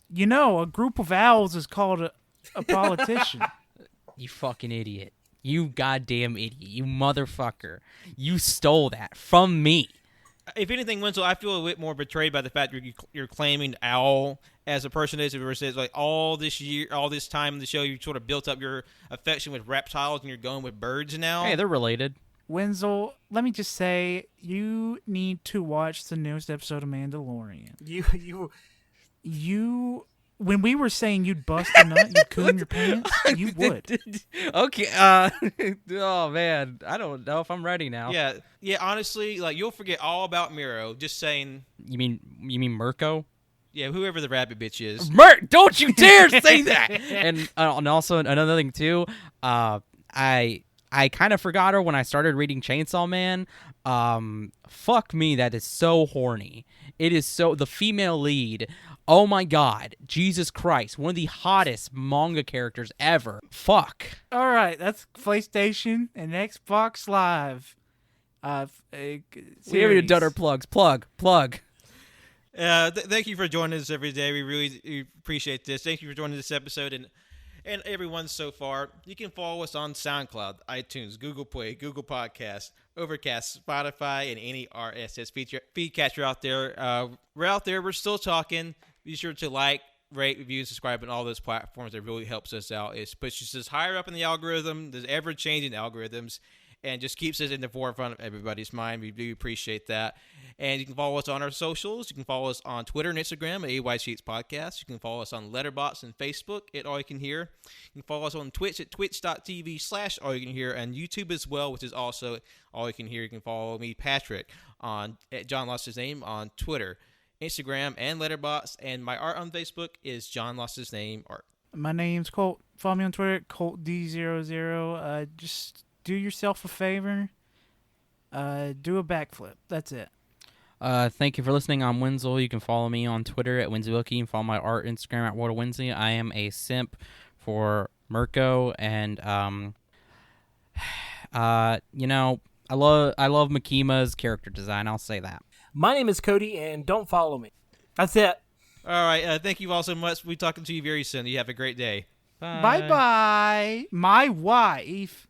You know, a group of owls is called a politician. You fucking idiot. You goddamn idiot. You motherfucker. You stole that from me. If anything, Winslow, I feel a bit more betrayed by the fact you're claiming Owl as a person is versus like all this time in the show, you sort of built up your affection with reptiles and you're going with birds now. Hey, they're related. Wenzel, let me just say, you need to watch the newest episode of Mandalorian. You, when we were saying you'd bust a nut, you'd coon your pants, you would. Okay. Oh man, I don't know if I'm ready now. Yeah. Honestly, like you'll forget all about Miro. Just saying. You mean Mirko? Yeah, whoever the rabbit bitch is. Don't you dare say that. And also another thing too. I kind of forgot her when I started reading Chainsaw Man. Fuck me, that is so horny. It is so the female lead. Oh my god, Jesus Christ, one of the hottest manga characters ever. Fuck. All right, that's PlayStation and Xbox Live. We haven't done our plugs. Plug. Thank you for joining us every day. We really appreciate this. Thank you for joining this episode and everyone so far. You can follow us on SoundCloud, iTunes, Google Play, Google Podcasts, Overcast, Spotify, and any RSS feed catcher out there. We're out there. We're still talking. Be sure to like, rate, review, and subscribe on all those platforms. That really helps us out. It pushes us higher up in the algorithm. There's ever-changing algorithms. And just keeps us in the forefront of everybody's mind. We do appreciate that. And you can follow us on our socials. You can follow us on Twitter and Instagram at AYCH Podcast. You can follow us on Letterboxd and Facebook at All You Can Hear. You can follow us on Twitch at twitch.tv/All You Can Hear, and YouTube as well, which is also All You Can Hear. You can follow me, Patrick, at John Lost His Name on Twitter, Instagram, and Letterboxd. And my art on Facebook is John Lost His Name Art. My name's Colt. Follow me on Twitter at ColtD00. Just do yourself a favor. Do a backflip. That's it. Thank you for listening. I'm Wenzel. You can follow me on Twitter at WenzelWilkie. You can follow my art Instagram at WorldOfWenzel. I am a simp for Mirko, and you know, I love Makima's character design. I'll say that. My name is Cody, and don't follow me. That's it. All right. Thank you all so much. We'll be talking to you very soon. You have a great day. Bye-bye. My wife